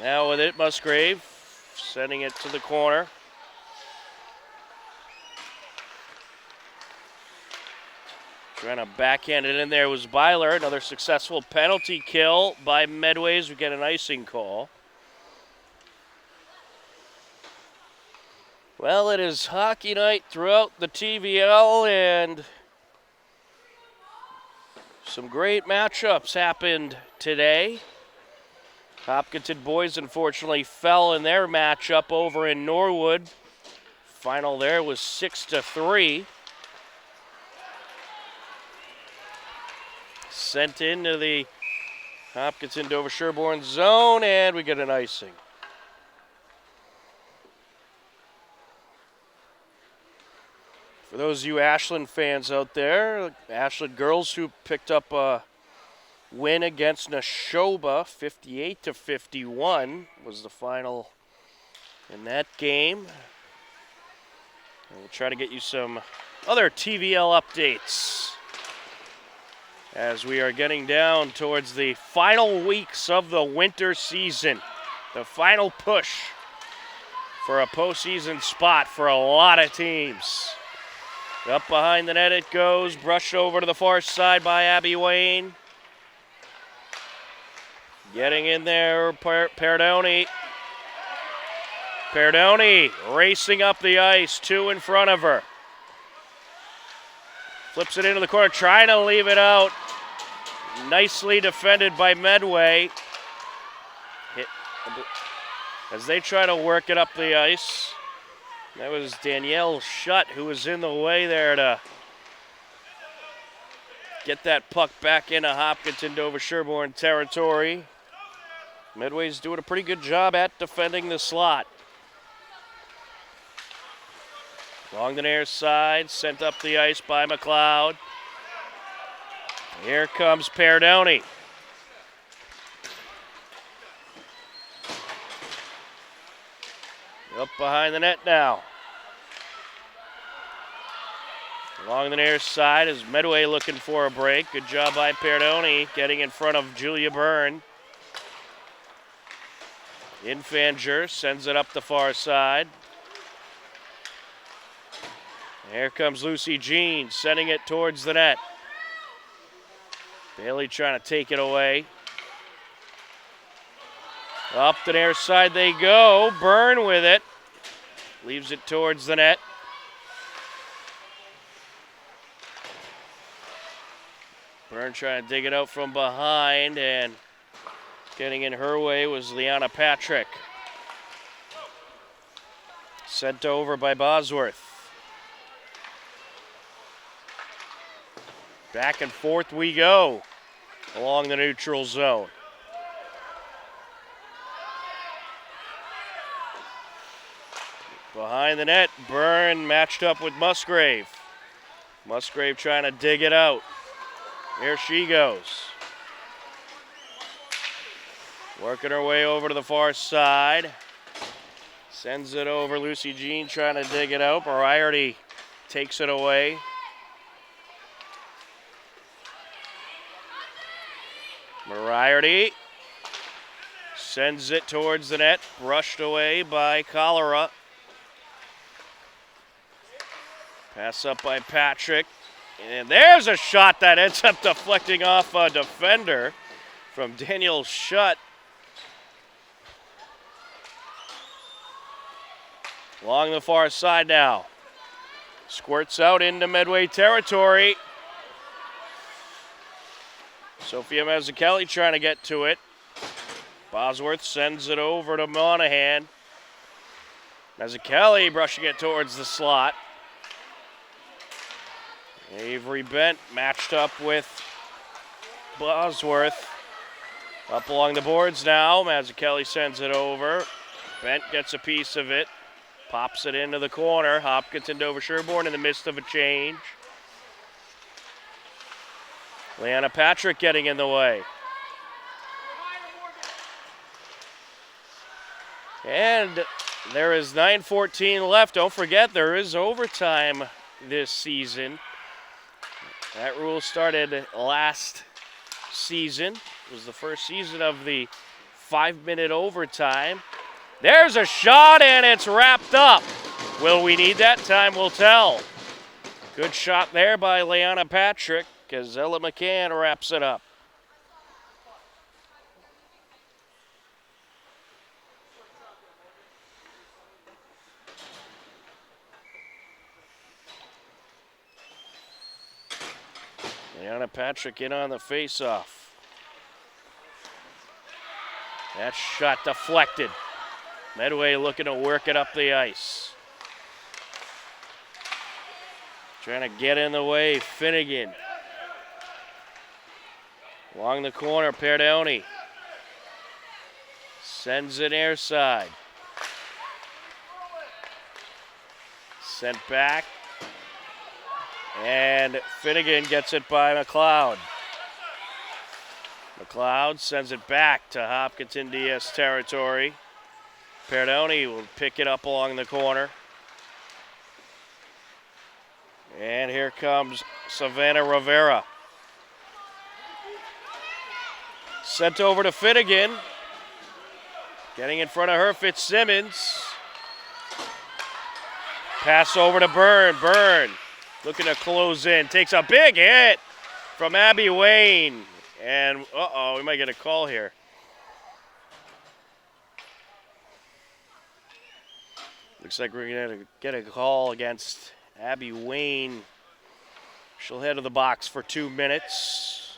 Now with it, Musgrave sending it to the corner. Trying to backhand it in there was Byler. Another successful penalty kill by Medway as we get an icing call. Well, it is hockey night throughout the TVL, and some great matchups happened today. Hopkinton boys unfortunately fell in their matchup over in Norwood. Final there was 6-3. Sent into the Hopkinton Dover Sherborne zone, and we get an icing. For those of you Ashland fans out there, Ashland girls who picked up a win against Neshoba, 58-51 was the final in that game. And we'll try to get you some other TVL updates as we are getting down towards the final weeks of the winter season. The final push for a postseason spot for a lot of teams. Up behind the net it goes, brushed over to the far side by Abby Wayne. Getting in there, Perdoni. Perdoni racing up the ice, 2 in front of her. Flips it into the corner, trying to leave it out. Nicely defended by Medway. As they try to work it up the ice. That was Danielle Schutt who was in the way there to get that puck back into Hopkinton Dover Sherborne territory. Medway's doing a pretty good job at defending the slot. Along the near side, sent up the ice by McLeod. Here comes Perdoni. Up behind the net now. Along the near side is Medway looking for a break. Good job by Perdoni getting in front of Julia Byrne. Infanger sends it up the far side. Here comes Lucy Jean sending it towards the net. Bailey trying to take it away. Up the near side they go. Byrne with it. Leaves it towards the net. Byrne trying to dig it out from behind, and getting in her way was Liana Patrick. Sent over by Bosworth. Back and forth we go along the neutral zone. Behind the net, Byrne matched up with Musgrave. Musgrave trying to dig it out. Here she goes. Working her way over to the far side. Sends it over. Lucy Jean trying to dig it out. Moriarty takes it away. Moriarty sends it towards the net. Brushed away by Cholera. Pass up by Patrick. And there's a shot that ends up deflecting off a defender from Daniel Schutt. Along the far side now. Squirts out into Medway territory. Sophia Mazzucchelli trying to get to it. Bosworth sends it over to Monahan. Mazzucchelli brushing it towards the slot. Avery Bent matched up with Bosworth. Up along the boards now. Mazzucchelli sends it over. Bent gets a piece of it. Pops it into the corner. Hopkinton Dover Sherborne in the midst of a change. Leanna Patrick getting in the way. And there is 9:14 left. Don't forget, there is overtime this season. That rule started last season. It was the first season of the 5-minute overtime. There's a shot, and it's wrapped up. Will we need that? Time will tell. Good shot there by Leanna Patrick as Ella McCann wraps it up. Leanna Patrick in on the face-off. That shot deflected. Medway looking to work it up the ice. Trying to get in the way, Finnegan. Along the corner, Perdoni. Sends it airside. Sent back. And Finnegan gets it by McLeod. McLeod sends it back to Hopkinton DS territory. Perdoni will pick it up along the corner. And here comes Savannah Rivera. Sent over to Finnegan. Getting in front of her, Fitzsimmons. Pass over to Byrne. Byrne looking to close in. Takes a big hit from Abby Wayne. And, we might get a call here. Looks like we're going to get a call against Abby Wayne. She'll head to the box for 2 minutes.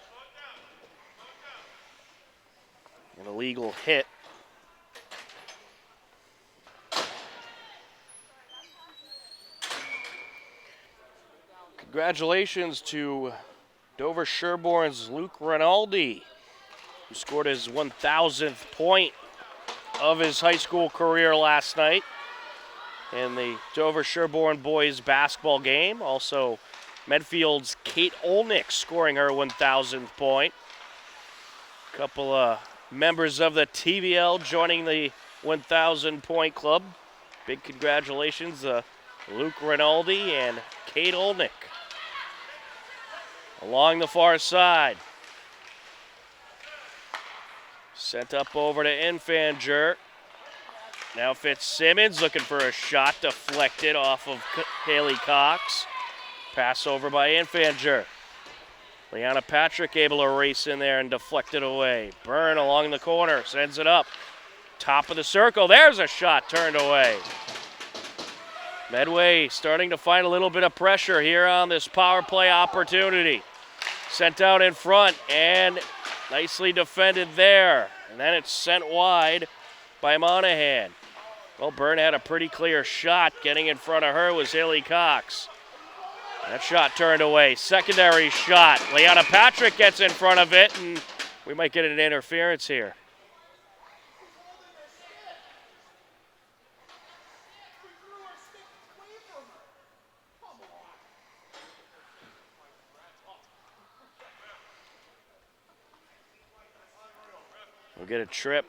An illegal hit. Congratulations to Dover Sherborne's Luke Rinaldi, who scored his 1,000th point of his high school career last night in the Dover Sherborne boys basketball game. Also, Medfield's Kate Olnick scoring her 1,000th point. A couple of members of the TVL joining the 1,000 point club. Big congratulations to Luke Rinaldi and Kate Olnick. Along the far side. Sent up over to Infanger. Now Fitzsimmons looking for a shot deflected off of Haley Cox. Pass over by Infanger. Leanna Patrick able to race in there and deflect it away. Byrne along the corner, sends it up. Top of the circle, there's a shot turned away. Medway starting to find a little bit of pressure here on this power play opportunity. Sent out in front and nicely defended there. And then it's sent wide by Monahan. Well, Byrne had a pretty clear shot. Getting in front of her was Haley Cox. That shot turned away. Secondary shot. Leanna Patrick gets in front of it, and we might get an interference here. We'll get a trip.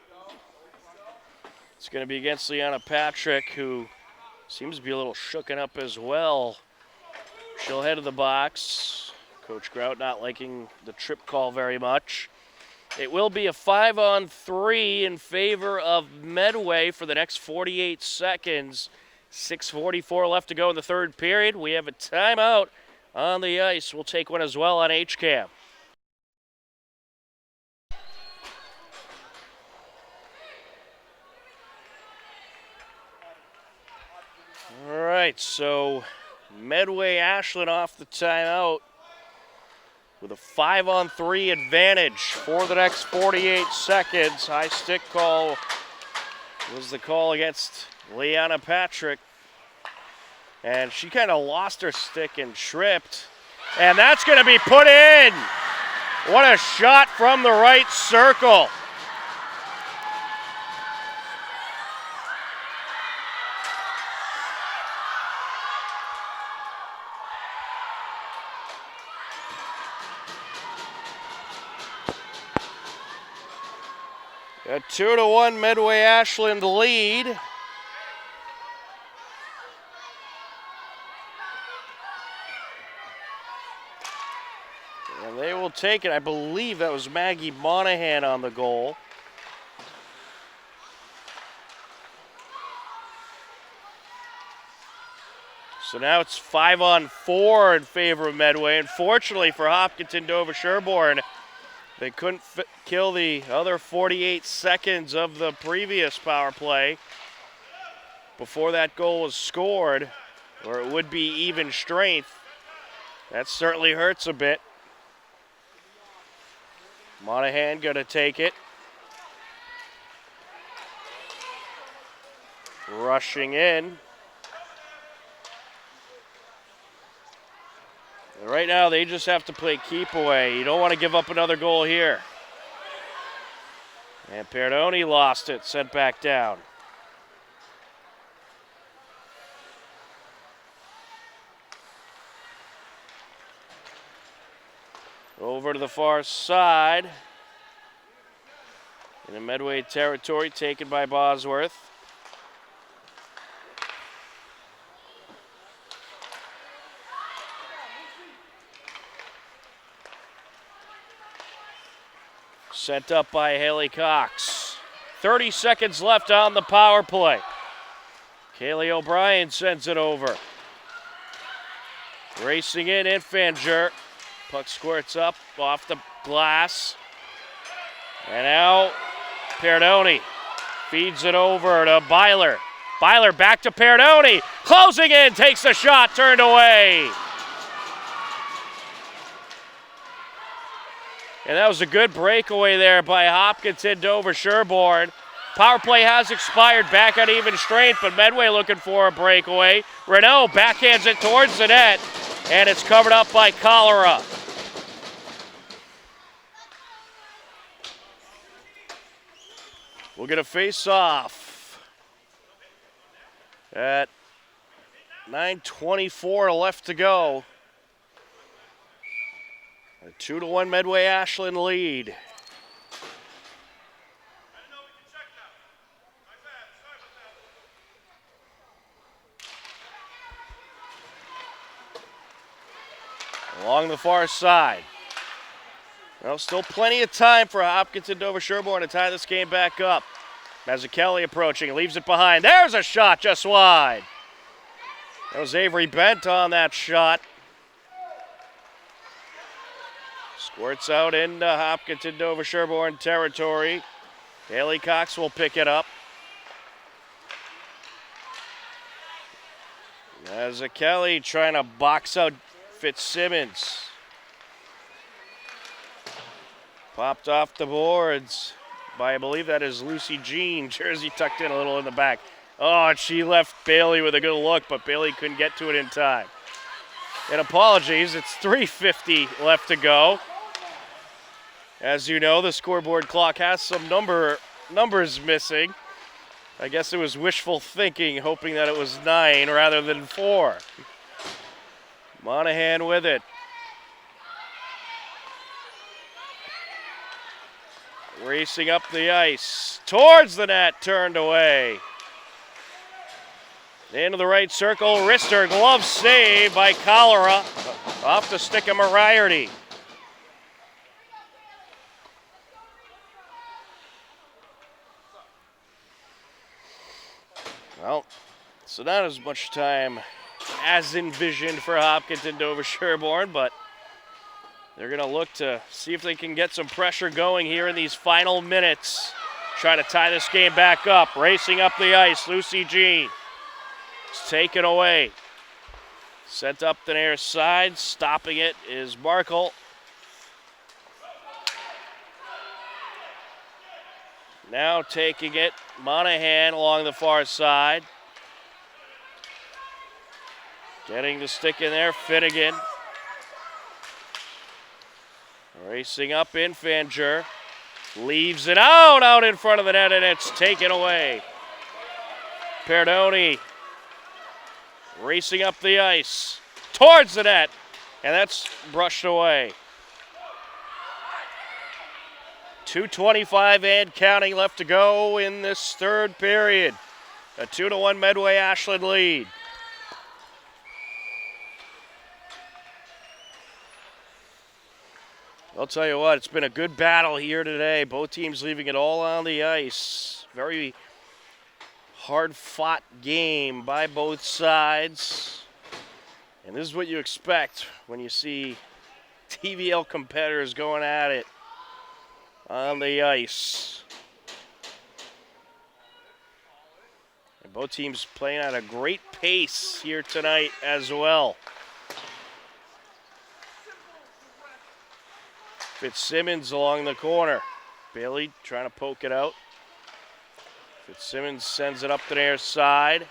It's going to be against Leanna Patrick, who seems to be a little shooken up as well. She'll head to the box. Coach Grout not liking the trip call very much. It will be a 5-on-3 in favor of Medway for the next 48 seconds. 6:44 left to go in the third period. We have a timeout on the ice. We'll take one as well on HCAM. All right, so Medway Ashland off the timeout with a 5-on-3 advantage for the next 48 seconds. High stick call was the call against Leanna Patrick. And she kind of lost her stick and tripped. And that's going to be put in. What a shot from the right circle. A 2-1 Medway Ashland lead. And they will take it. I believe that was Maggie Monahan on the goal. So now it's 5-on-4 in favor of Medway. Unfortunately for Hopkinton Dover Sherborne, they couldn't kill the other 48 seconds of the previous power play before that goal was scored, or it would be even strength. That certainly hurts a bit. Monahan gonna take it. Rushing in. And right now they just have to play keep away. You don't want to give up another goal here. And Perdoni lost it, sent back down. Over to the far side. In the Medway territory, taken by Bosworth. Sent up by Haley Cox. 30 seconds left on the power play. Kaylee O'Brien sends it over. Racing in, Infanger. Puck squirts up off the glass. And now Perdoni feeds it over to Byler. Byler back to Perdoni. Closing in, takes a shot, turned away. And that was a good breakaway there by Hopkinton Dover Sherborne. Power play has expired, back at even strength, but Medway looking for a breakaway. Renault backhands it towards the net, and it's covered up by Cholera. We'll get a face-off at 9:24 left to go. A 2-1 Medway Ashland lead. Along the far side. Well, still plenty of time for Hopkinton Dover Sherborne to tie this game back up. Mazzucchelli approaching, leaves it behind. There's a shot just wide. That was Avery Bent on that shot. Squirts out into Hopkinton Dover Sherborne territory. Haley Cox will pick it up. Mazzucchelli trying to box out Fitzsimmons. Popped off the boards by, I believe that is Lucy Jean. Jersey tucked in a little in the back. Oh, and she left Bailey with a good look, but Bailey couldn't get to it in time. And apologies, it's 3:50 left to go. As you know, the scoreboard clock has some numbers missing. I guess it was wishful thinking, hoping that it was 9 rather than 4. Monahan with it. Racing up the ice. Towards the net, turned away. Into the right circle, wrister, glove save by Cholera. Off the stick of Moriarty. Well, so not as much time as envisioned for Hopkinton Dover Sherborne, but they're going to look to see if they can get some pressure going here in these final minutes. Try to tie this game back up. Racing up the ice, Lucy Jean. It's taken away. Sent up the near side. Stopping it is Markle. Now taking it, Monahan along the far side. Getting the stick in there, Finnegan. Racing up Infanger. Leaves it out in front of the net, and it's taken away. Perdoni racing up the ice towards the net, and that's brushed away. 2:25 and counting left to go in this third period. A 2-1 Medway Ashland lead. I'll tell you what, it's been a good battle here today. Both teams leaving it all on the ice. Very hard-fought game by both sides. And this is what you expect when you see TVL competitors going at it on the ice. And both teams playing at a great pace here tonight as well. Fitzsimmons along the corner. Bailey trying to poke it out. Fitzsimmons sends it up the near side.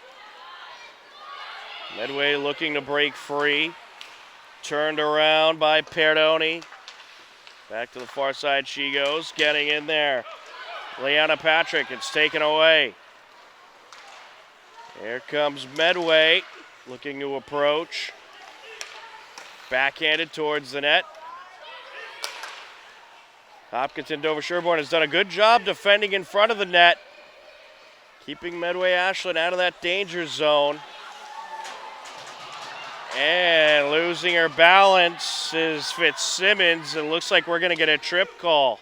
Medway looking to break free. Turned around by Perdoni. Back to the far side she goes, getting in there. Leanna Patrick, it's taken away. Here comes Medway, looking to approach. Backhanded towards the net. Hopkinton Dover Sherborne has done a good job defending in front of the net, keeping Medway Ashland out of that danger zone. And losing her balance is Fitzsimmons. It looks like we're going to get a trip call.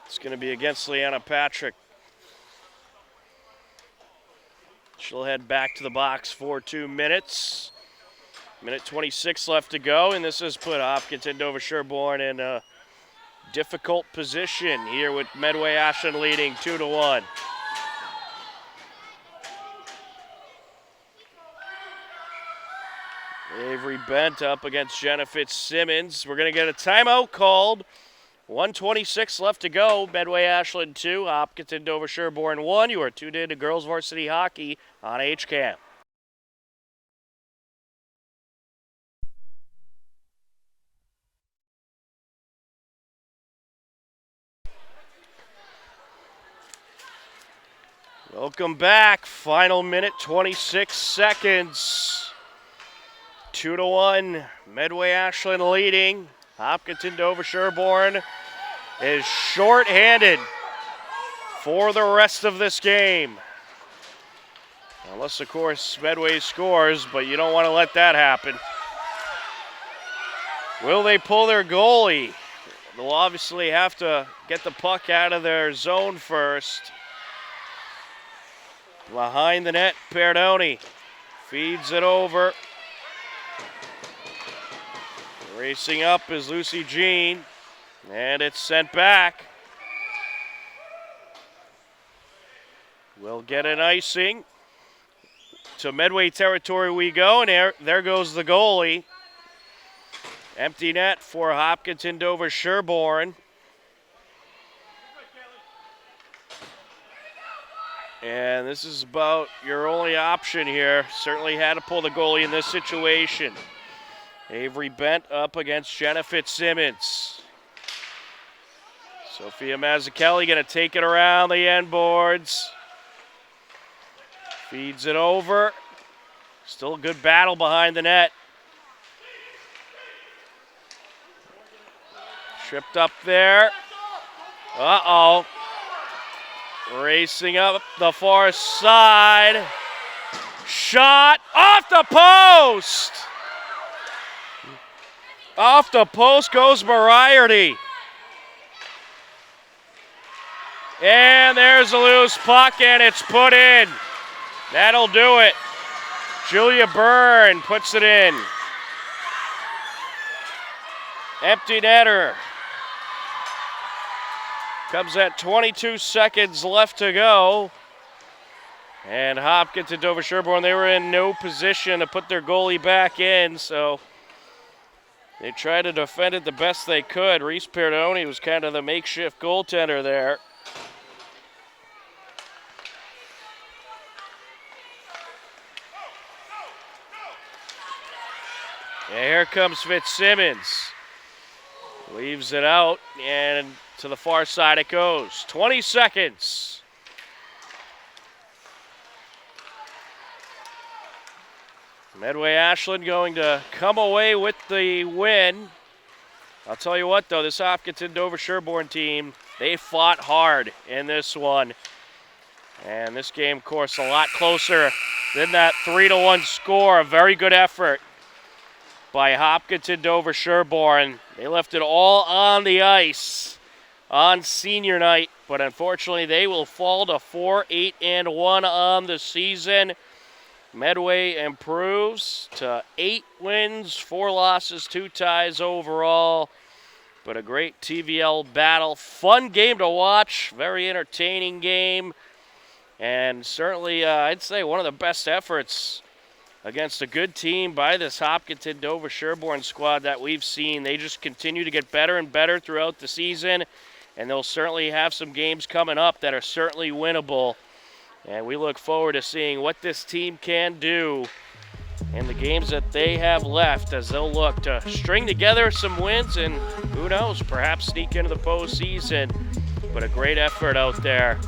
It's going to be against Leanna Patrick. She'll head back to the box for 2 minutes. Minute 26 left to go, and this has put Hopkinton Dover Sherborne in a difficult position here with Medway Ashland leading 2-1. Avery Bent up against Jenna Fitzsimmons. We're going to get a timeout called. 1:26 left to go. Medway Ashland 2, Hopkinton Dover Sherborne 1. You are tuned in to Girls Varsity Hockey on HCAM. Welcome back. Final minute, 26 seconds. 2-1. Medway Ashland leading. Hopkinton Dover Sherborne is short-handed for the rest of this game. Unless, of course, Medway scores, but you don't want to let that happen. Will they pull their goalie? They'll obviously have to get the puck out of their zone first. Behind the net, Perdoni feeds it over. Racing up is Lucy Jean, and it's sent back. We'll get an icing. To Medway territory we go, and there goes the goalie. Empty net for Hopkinton Dover Sherborne. And this is about your only option here. Certainly had to pull the goalie in this situation. Avery Bent up against Jenna Fitzsimmons. Sophia Mazzucchelli going to take it around the end boards. Feeds it over. Still a good battle behind the net. Tripped up there. Uh-oh. Racing up the far side. Shot off the post. Off the post goes Moriarty. And there's a loose puck, and it's put in. That'll do it. Julia Byrne puts it in. Empty netter. Comes at 22 seconds left to go. And Hopkinton Dover Sherborne, they were in no position to put their goalie back in, so they tried to defend it the best they could. Reese Perdoni was kind of the makeshift goaltender there. And here comes Fitzsimmons. Leaves it out, and to the far side it goes. 20 seconds. Medway Ashland going to come away with the win. I'll tell you what, though, this Hopkinton Dover Sherborne team, they fought hard in this one. And this game, of course, a lot closer than that 3-1 score. A very good effort by Hopkinton Dover Sherborne. They left it all on the ice on senior night, but unfortunately they will fall to 4-8-1 on the season. Medway improves to 8 wins, 4 losses, 2 ties overall. But a great TVL battle. Fun game to watch. Very entertaining game. And certainly, I'd say one of the best efforts against a good team by this Hopkinton Dover Sherborne squad that we've seen. They just continue to get better and better throughout the season. And they'll certainly have some games coming up that are certainly winnable. And we look forward to seeing what this team can do in the games that they have left as they'll look to string together some wins and, who knows, perhaps sneak into the postseason. But a great effort out there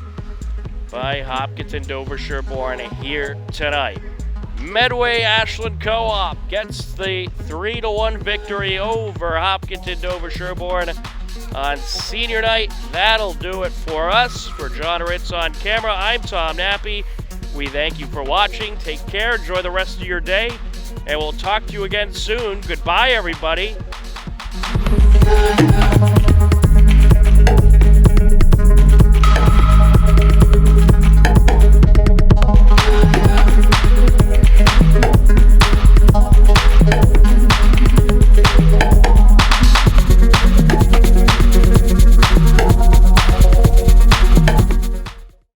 by Hopkinton Dover Sherborne here tonight. Medway Ashland Co-op gets the 3-1 victory over Hopkinton Dover Sherborne on senior night. That'll do it for us. For John Ritz on camera, I'm Tom Nappy. We thank you for watching. Take care. Enjoy the rest of your day. And we'll talk to you again soon. Goodbye, everybody.